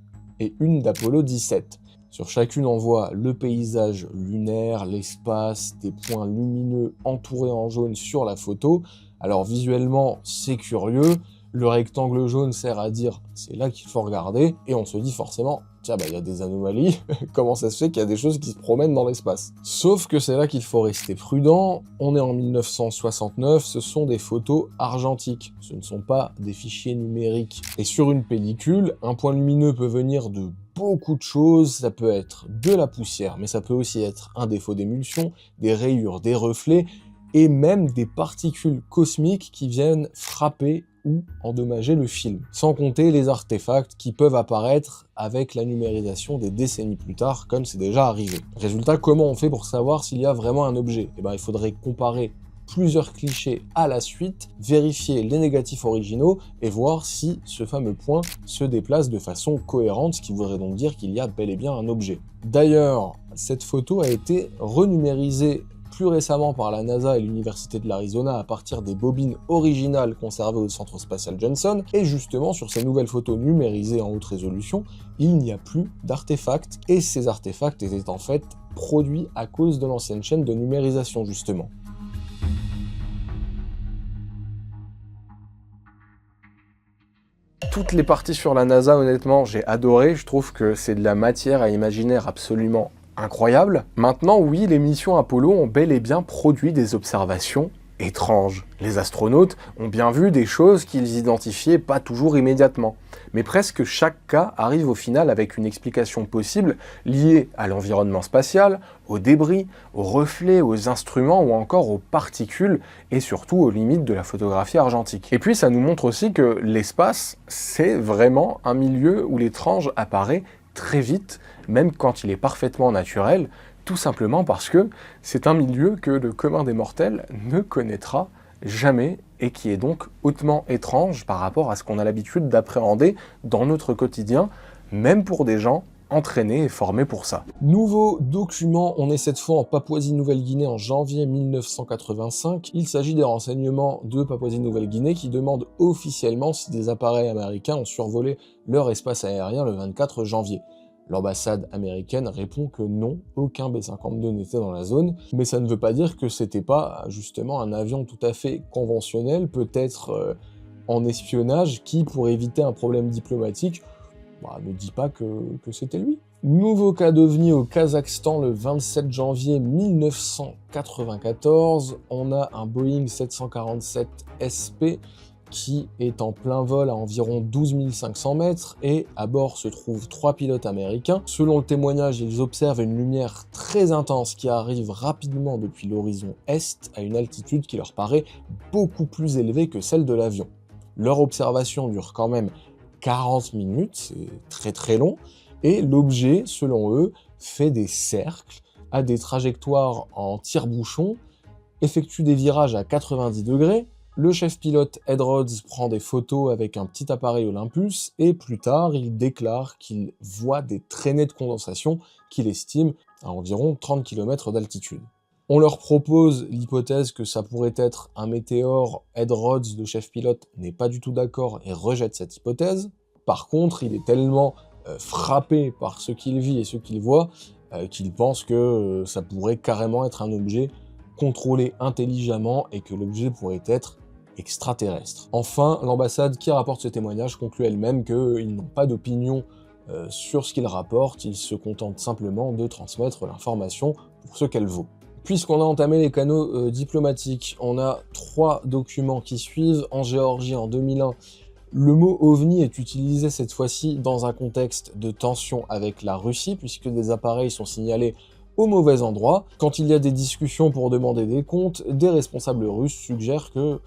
et une d'Apollo 17. Sur chacune, on voit le paysage lunaire, l'espace, des points lumineux entourés en jaune sur la photo. Alors visuellement, c'est curieux. Le rectangle jaune sert à dire « c'est là qu'il faut regarder » et on se dit forcément « tiens, il y a des anomalies, comment ça se fait qu'il y a des choses qui se promènent dans l'espace ?» Sauf que c'est là qu'il faut rester prudent, on est en 1969, ce sont des photos argentiques, ce ne sont pas des fichiers numériques. Et sur une pellicule, un point lumineux peut venir de beaucoup de choses, ça peut être de la poussière, mais ça peut aussi être un défaut d'émulsion, des rayures, des reflets, et même des particules cosmiques qui viennent frapper ou endommager le film. Sans compter les artefacts qui peuvent apparaître avec la numérisation des décennies plus tard, comme c'est déjà arrivé. Résultat, comment on fait pour savoir s'il y a vraiment un objet? Il faudrait comparer plusieurs clichés à la suite, vérifier les négatifs originaux et voir si ce fameux point se déplace de façon cohérente, ce qui voudrait donc dire qu'il y a bel et bien un objet. D'ailleurs, cette photo a été renumérisée plus récemment par la NASA et l'Université de l'Arizona à partir des bobines originales conservées au Centre Spatial Johnson, et justement sur ces nouvelles photos numérisées en haute résolution, il n'y a plus d'artefacts, et ces artefacts étaient en fait produits à cause de l'ancienne chaîne de numérisation justement. Toutes les parties sur la NASA, honnêtement, j'ai adoré. Je trouve que c'est de la matière à imaginaire absolument incroyable. Maintenant, oui, les missions Apollo ont bel et bien produit des observations étranges. Les astronautes ont bien vu des choses qu'ils identifiaient pas toujours immédiatement. Mais presque chaque cas arrive au final avec une explication possible liée à l'environnement spatial, aux débris, aux reflets, aux instruments ou encore aux particules et surtout aux limites de la photographie argentique. Et puis ça nous montre aussi que l'espace, c'est vraiment un milieu où l'étrange apparaît très vite, même quand il est parfaitement naturel, tout simplement parce que c'est un milieu que le commun des mortels ne connaîtra jamais et qui est donc hautement étrange par rapport à ce qu'on a l'habitude d'appréhender dans notre quotidien, même pour des gens entraînés et formés pour ça. Nouveau document, on est cette fois en Papouasie-Nouvelle-Guinée en janvier 1985. Il s'agit des renseignements de Papouasie-Nouvelle-Guinée qui demandent officiellement si des appareils américains ont survolé leur espace aérien le 24 janvier. L'ambassade américaine répond que non, aucun B-52 n'était dans la zone, mais ça ne veut pas dire que c'était pas justement un avion tout à fait conventionnel, peut-être en espionnage, qui, pour éviter un problème diplomatique, ne dit pas que c'était lui. Nouveau cas d'OVNI au Kazakhstan le 27 janvier 1994, on a un Boeing 747 SP qui est en plein vol à environ 12 500 mètres, et à bord se trouvent 3 pilotes américains. Selon le témoignage, ils observent une lumière très intense qui arrive rapidement depuis l'horizon est, à une altitude qui leur paraît beaucoup plus élevée que celle de l'avion. Leur observation dure quand même 40 minutes, c'est très très long, et l'objet, selon eux, fait des cercles, a des trajectoires en tire-bouchon, effectue des virages à 90 degrés. Le chef pilote Ed Rhodes prend des photos avec un petit appareil Olympus et plus tard, il déclare qu'il voit des traînées de condensation qu'il estime à environ 30 km d'altitude. On leur propose l'hypothèse que ça pourrait être un météore. Ed Rhodes, le chef pilote, n'est pas du tout d'accord et rejette cette hypothèse. Par contre, il est tellement frappé par ce qu'il vit et ce qu'il voit qu'il pense que ça pourrait carrément être un objet contrôlé intelligemment et que l'objet pourrait être extraterrestre. Enfin, l'ambassade qui rapporte ce témoignage conclut elle-même qu'ils n'ont pas d'opinion sur ce qu'ils rapportent, ils se contentent simplement de transmettre l'information pour ce qu'elle vaut. Puisqu'on a entamé les canaux diplomatiques, on a 3 documents qui suivent. En Géorgie, en 2001, le mot OVNI est utilisé cette fois-ci dans un contexte de tension avec la Russie, puisque des appareils sont signalés au mauvais endroit. Quand il y a des discussions pour demander des comptes, des responsables russes suggèrent que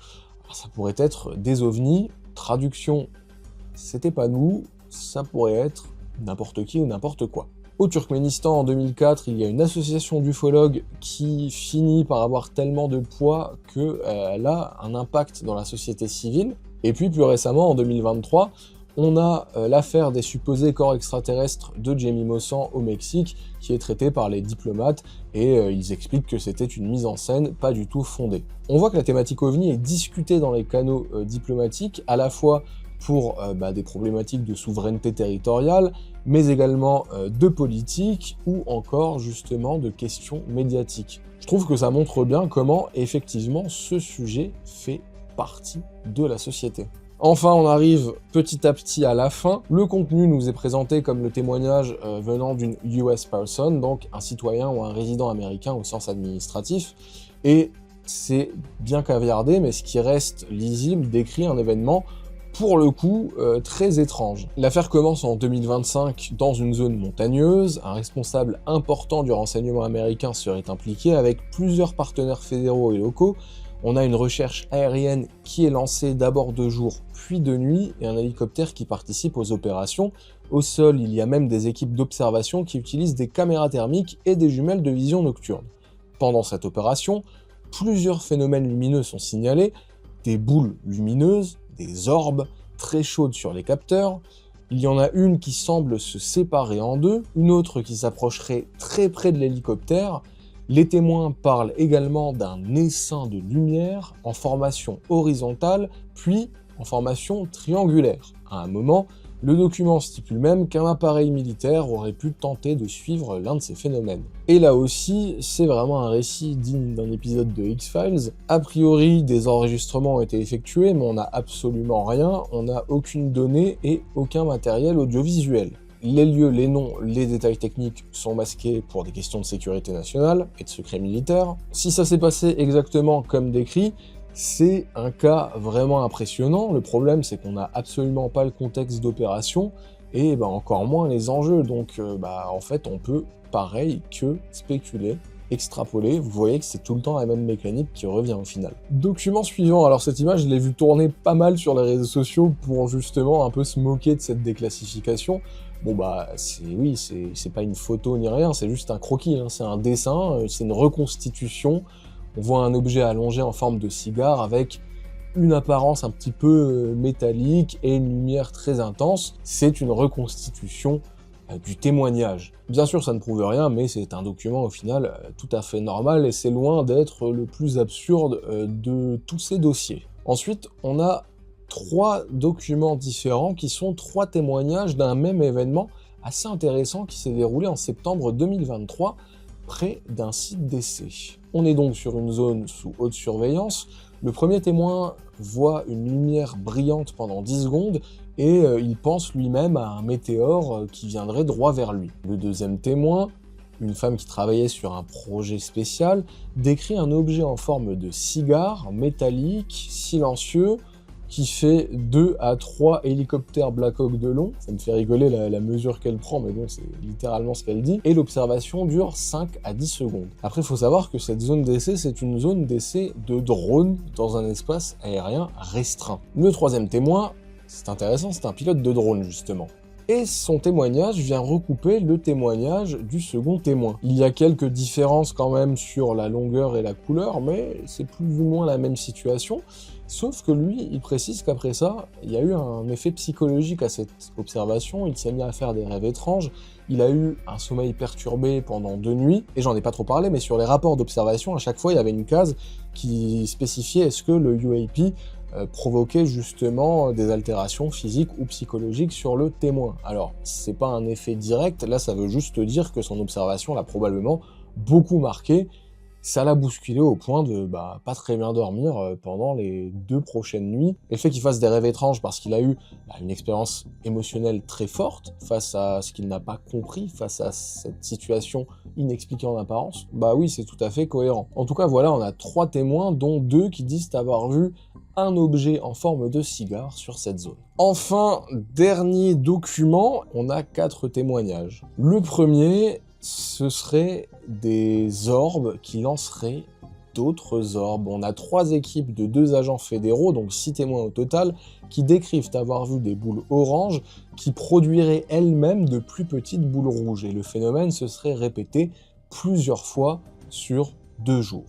ça pourrait être des ovnis. Traduction, c'était pas nous, ça pourrait être n'importe qui ou n'importe quoi. Au Turkménistan, en 2004, il y a une association d'ufologues qui finit par avoir tellement de poids qu'elle a un impact dans la société civile. Et puis plus récemment, en 2023, on a l'affaire des supposés corps extraterrestres de Jamie Maussan au Mexique, qui est traitée par les diplomates, et ils expliquent que c'était une mise en scène pas du tout fondée. On voit que la thématique OVNI est discutée dans les canaux diplomatiques, à la fois pour des problématiques de souveraineté territoriale, mais également de politique, ou encore justement de questions médiatiques. Je trouve que ça montre bien comment, effectivement, ce sujet fait partie de la société. Enfin, on arrive petit à petit à la fin. Le contenu nous est présenté comme le témoignage venant d'une US person, donc un citoyen ou un résident américain au sens administratif, et c'est bien caviardé, mais ce qui reste lisible décrit un événement pour le coup très étrange. L'affaire commence en 2025 dans une zone montagneuse. Un responsable important du renseignement américain serait impliqué avec plusieurs partenaires fédéraux et locaux. On a une recherche aérienne qui est lancée d'abord de jour puis de nuit et un hélicoptère qui participe aux opérations. Au sol, il y a même des équipes d'observation qui utilisent des caméras thermiques et des jumelles de vision nocturne. Pendant cette opération, plusieurs phénomènes lumineux sont signalés, des boules lumineuses, des orbes très chaudes sur les capteurs. Il y en a une qui semble se séparer en deux, une autre qui s'approcherait très près de l'hélicoptère, Les témoins parlent également d'un essaim de lumière en formation horizontale, puis en formation triangulaire. À un moment, le document stipule même qu'un appareil militaire aurait pu tenter de suivre l'un de ces phénomènes. Et là aussi, c'est vraiment un récit digne d'un épisode de X-Files. A priori, des enregistrements ont été effectués, mais on n'a absolument rien, on n'a aucune donnée et aucun matériel audiovisuel. Les lieux, les noms, les détails techniques sont masqués pour des questions de sécurité nationale et de secret militaire. Si ça s'est passé exactement comme décrit, c'est un cas vraiment impressionnant. Le problème, c'est qu'on n'a absolument pas le contexte d'opération et encore moins les enjeux. Donc, en fait, on peut, pareil, que spéculer, extrapoler. Vous voyez que c'est tout le temps la même mécanique qui revient au final. Document suivant. Alors, cette image, je l'ai vue tourner pas mal sur les réseaux sociaux pour justement un peu se moquer de cette déclassification. Bon c'est pas une photo ni rien, c'est juste un croquis, hein. C'est un dessin, c'est une reconstitution. On voit un objet allongé en forme de cigare avec une apparence un petit peu métallique et une lumière très intense. C'est une reconstitution du témoignage. Bien sûr, ça ne prouve rien, mais c'est un document au final tout à fait normal et c'est loin d'être le plus absurde de tous ces dossiers. Ensuite, on a 3 documents différents qui sont 3 témoignages d'un même événement assez intéressant qui s'est déroulé en septembre 2023 près d'un site d'essai. On est donc sur une zone sous haute surveillance. Le premier témoin voit une lumière brillante pendant 10 secondes et il pense lui-même à un météore qui viendrait droit vers lui. Le deuxième témoin, une femme qui travaillait sur un projet spécial, décrit un objet en forme de cigare métallique, silencieux, qui fait 2 à 3 hélicoptères Black Hawk de long. Ça me fait rigoler la mesure qu'elle prend, mais bon, c'est littéralement ce qu'elle dit. Et l'observation dure 5 à 10 secondes. Après, il faut savoir que cette zone d'essai, c'est une zone d'essai de drones dans un espace aérien restreint. Le troisième témoin, c'est intéressant, c'est un pilote de drone, justement. Et son témoignage vient recouper le témoignage du second témoin. Il y a quelques différences quand même sur la longueur et la couleur, mais c'est plus ou moins la même situation. Sauf que lui, il précise qu'après ça, il y a eu un effet psychologique à cette observation, il s'est mis à faire des rêves étranges, il a eu un sommeil perturbé pendant 2 nuits, et j'en ai pas trop parlé, mais sur les rapports d'observation, à chaque fois, il y avait une case qui spécifiait est-ce que le UAP provoquait justement des altérations physiques ou psychologiques sur le témoin. Alors, c'est pas un effet direct, là ça veut juste dire que son observation l'a probablement beaucoup marqué, ça l'a bousculé au point de pas très bien dormir pendant les 2 prochaines nuits. Et le fait qu'il fasse des rêves étranges parce qu'il a eu une expérience émotionnelle très forte face à ce qu'il n'a pas compris, face à cette situation inexpliquée en apparence, oui, c'est tout à fait cohérent. En tout cas, voilà, on a 3 témoins, dont 2 qui disent avoir vu un objet en forme de cigare sur cette zone. Enfin, dernier document, on a 4 témoignages. Le premier, ce serait des orbes qui lanceraient d'autres orbes. On a 3 équipes de 2 agents fédéraux, donc 6 témoins au total, qui décrivent avoir vu des boules oranges qui produiraient elles-mêmes de plus petites boules rouges. Et le phénomène se serait répété plusieurs fois sur 2 jours.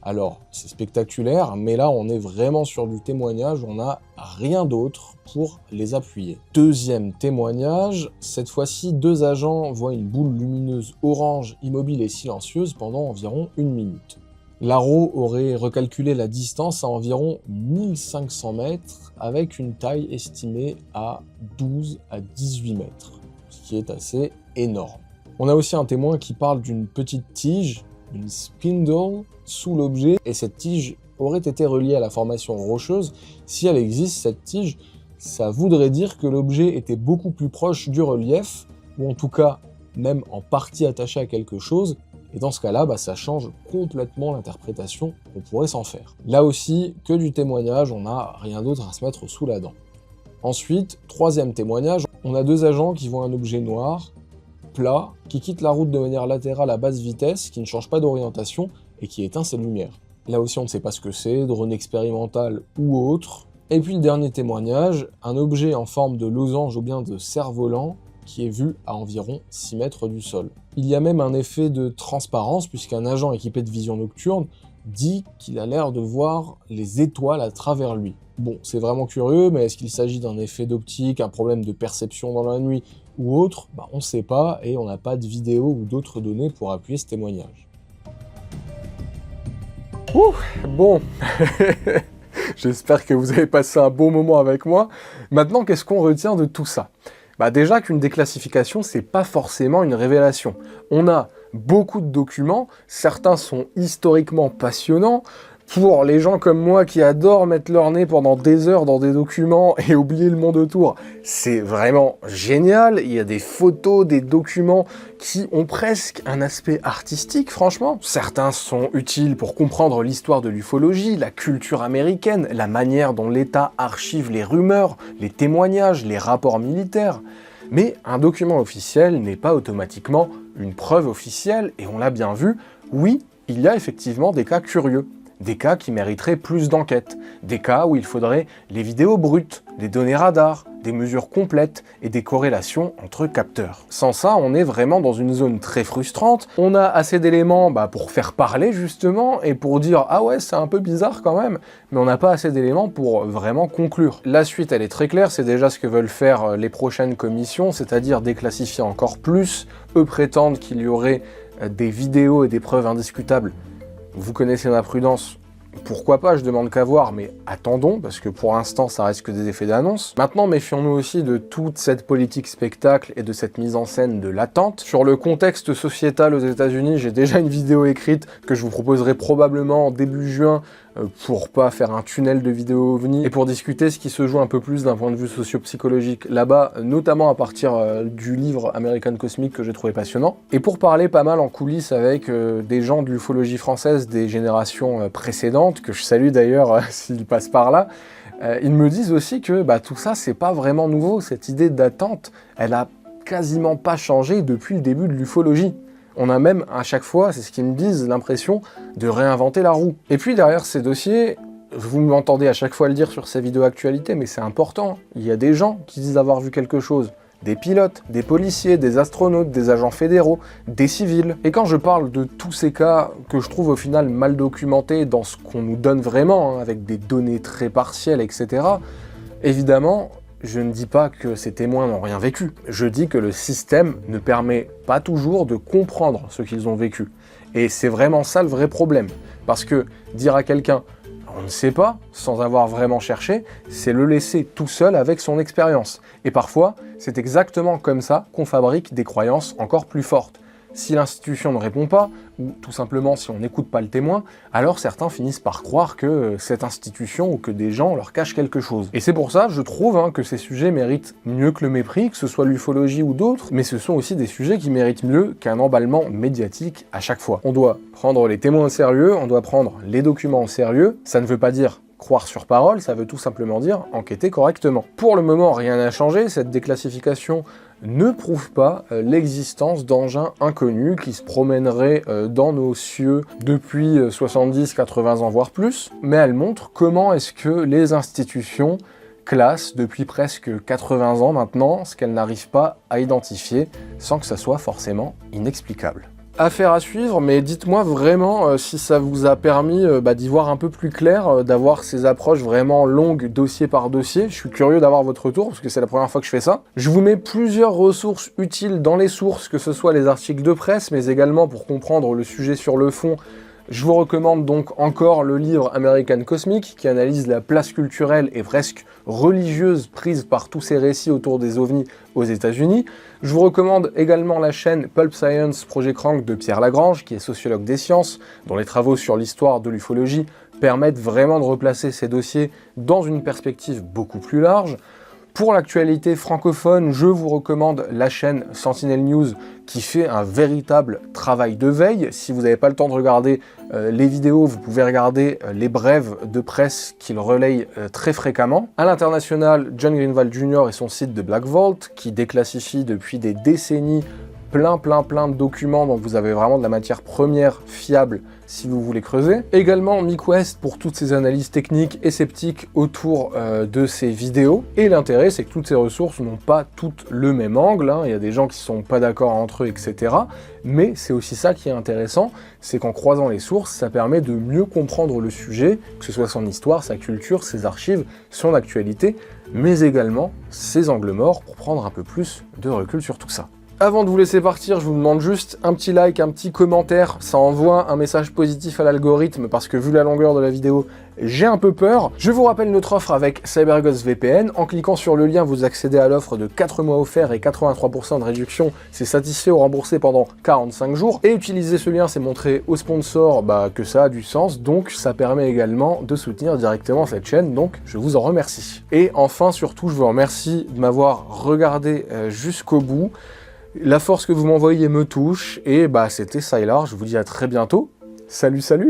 Alors, c'est spectaculaire, mais là, on est vraiment sur du témoignage, on n'a rien d'autre pour les appuyer. Deuxième témoignage, cette fois-ci, 2 agents voient une boule lumineuse orange, immobile et silencieuse pendant environ 1 minute. L'ARO aurait recalculé la distance à environ 1500 mètres, avec une taille estimée à 12 à 18 mètres, ce qui est assez énorme. On a aussi un témoin qui parle d'une petite tige, une spindle, sous l'objet, et cette tige aurait été reliée à la formation rocheuse. Si elle existe, cette tige, ça voudrait dire que l'objet était beaucoup plus proche du relief, ou en tout cas, même en partie attaché à quelque chose, et dans ce cas-là, ça change complètement l'interprétation qu'on pourrait s'en faire. Là aussi, que du témoignage, on n'a rien d'autre à se mettre sous la dent. Ensuite, troisième témoignage, on a 2 agents qui voient un objet noir, plat, qui quitte la route de manière latérale à basse vitesse, qui ne change pas d'orientation, et qui éteint ses lumières. Là aussi, on ne sait pas ce que c'est, drone expérimental ou autre. Et puis le dernier témoignage, un objet en forme de losange ou bien de cerf-volant qui est vu à environ 6 mètres du sol. Il y a même un effet de transparence puisqu'un agent équipé de vision nocturne dit qu'il a l'air de voir les étoiles à travers lui. Bon, c'est vraiment curieux, mais est-ce qu'il s'agit d'un effet d'optique, un problème de perception dans la nuit ou autre ? On ne sait pas et on n'a pas de vidéo ou d'autres données pour appuyer ce témoignage. Ouh, bon, j'espère que vous avez passé un bon moment avec moi. Maintenant, qu'est-ce qu'on retient de tout ça? Bah déjà qu'une déclassification, c'est pas forcément une révélation. On a beaucoup de documents, certains sont historiquement passionnants. Pour les gens comme moi qui adorent mettre leur nez pendant des heures dans des documents et oublier le monde autour, c'est vraiment génial. Il y a des photos, des documents qui ont presque un aspect artistique, franchement. Certains sont utiles pour comprendre l'histoire de l'ufologie, la culture américaine, la manière dont l'État archive les rumeurs, les témoignages, les rapports militaires. Mais un document officiel n'est pas automatiquement une preuve officielle, et on l'a bien vu, oui, il y a effectivement des cas curieux. Des cas qui mériteraient plus d'enquête, des cas où il faudrait les vidéos brutes, des données radars, des mesures complètes et des corrélations entre capteurs. Sans ça, on est vraiment dans une zone très frustrante. On a assez d'éléments pour faire parler justement et pour dire « Ah ouais, c'est un peu bizarre quand même », mais on n'a pas assez d'éléments pour vraiment conclure. La suite, elle est très claire, c'est déjà ce que veulent faire les prochaines commissions, c'est-à-dire déclassifier encore plus. Eux prétendent qu'il y aurait des vidéos et des preuves indiscutables. Vous connaissez ma prudence, pourquoi pas, je demande qu'à voir, mais attendons, parce que pour l'instant, ça reste que des effets d'annonce. Maintenant, méfions-nous aussi de toute cette politique spectacle et de cette mise en scène de l'attente. Sur le contexte sociétal aux États-Unis, j'ai déjà une vidéo écrite que je vous proposerai probablement début juin pour pas faire un tunnel de vidéos OVNI et pour discuter ce qui se joue un peu plus d'un point de vue socio-psychologique là-bas, notamment à partir du livre American Cosmic que j'ai trouvé passionnant. Et pour parler pas mal en coulisses avec des gens de l'ufologie française des générations précédentes, que je salue d'ailleurs s'ils passent par là, ils me disent aussi que tout ça c'est pas vraiment nouveau, cette idée d'attente, elle a quasiment pas changé depuis le début de l'ufologie. On a même, à chaque fois, c'est ce qu'ils me disent, l'impression de réinventer la roue. Et puis derrière ces dossiers, vous m'entendez à chaque fois le dire sur ces vidéos actualités, mais c'est important, il y a des gens qui disent avoir vu quelque chose. Des pilotes, des policiers, des astronautes, des agents fédéraux, des civils. Et quand je parle de tous ces cas que je trouve au final mal documentés dans ce qu'on nous donne vraiment, avec des données très partielles, etc., évidemment, je ne dis pas que ces témoins n'ont rien vécu. Je dis que le système ne permet pas toujours de comprendre ce qu'ils ont vécu. Et c'est vraiment ça le vrai problème. Parce que dire à quelqu'un « on ne sait pas », sans avoir vraiment cherché, c'est le laisser tout seul avec son expérience. Et parfois, c'est exactement comme ça qu'on fabrique des croyances encore plus fortes. Si l'institution ne répond pas, ou tout simplement si on n'écoute pas le témoin, alors certains finissent par croire que cette institution ou que des gens leur cachent quelque chose. Et c'est pour ça, je trouve, que ces sujets méritent mieux que le mépris, que ce soit l'ufologie ou d'autres, mais ce sont aussi des sujets qui méritent mieux qu'un emballement médiatique à chaque fois. On doit prendre les témoins au sérieux, on doit prendre les documents au sérieux, ça ne veut pas dire croire sur parole, ça veut tout simplement dire enquêter correctement. Pour le moment, rien n'a changé, cette déclassification ne prouve pas l'existence d'engins inconnus qui se promèneraient dans nos cieux depuis 70-80 ans, voire plus, mais elle montre comment est-ce que les institutions classent depuis presque 80 ans maintenant ce qu'elles n'arrivent pas à identifier sans que ça soit forcément inexplicable. Affaire à suivre, mais dites-moi vraiment si ça vous a permis d'y voir un peu plus clair, d'avoir ces approches vraiment longues, dossier par dossier. Je suis curieux d'avoir votre retour, parce que c'est la première fois que je fais ça. Je vous mets plusieurs ressources utiles dans les sources, que ce soit les articles de presse, mais également pour comprendre le sujet sur le fond. Je vous recommande donc encore le livre American Cosmic, qui analyse la place culturelle et presque religieuse prise par tous ces récits autour des ovnis aux États-Unis. Je vous recommande également la chaîne Pulp Science Project Rank de Pierre Lagrange, qui est sociologue des sciences, dont les travaux sur l'histoire de l'ufologie permettent vraiment de replacer ces dossiers dans une perspective beaucoup plus large. Pour l'actualité francophone, je vous recommande la chaîne Sentinel News qui fait un véritable travail de veille. Si vous n'avez pas le temps de regarder les vidéos, vous pouvez regarder les brèves de presse qu'il relaye très fréquemment. À l'international, John Greenwald Jr. et son site de Black Vault qui déclassifie depuis des décennies plein de documents, donc vous avez vraiment de la matière première fiable si vous voulez creuser. Également Mick West pour toutes ces analyses techniques et sceptiques autour de ces vidéos. Et l'intérêt, c'est que toutes ces ressources n'ont pas toutes le même angle, il y a des gens qui sont pas d'accord entre eux, etc. Mais c'est aussi ça qui est intéressant, c'est qu'en croisant les sources, ça permet de mieux comprendre le sujet, que ce soit son histoire, sa culture, ses archives, son actualité, mais également ses angles morts pour prendre un peu plus de recul sur tout ça. Avant de vous laisser partir, je vous demande juste un petit like, un petit commentaire, ça envoie un message positif à l'algorithme parce que vu la longueur de la vidéo, j'ai un peu peur. Je vous rappelle notre offre avec CyberGhost VPN. En cliquant sur le lien, vous accédez à l'offre de 4 mois offerts et 83% de réduction. C'est satisfait ou remboursé pendant 45 jours. Et utiliser ce lien, c'est montrer aux sponsors que ça a du sens. Donc ça permet également de soutenir directement cette chaîne. Donc je vous en remercie. Et enfin, surtout, je vous remercie de m'avoir regardé jusqu'au bout. La force que vous m'envoyez me touche. Et c'était Sylar. Je vous dis à très bientôt. Salut, salut!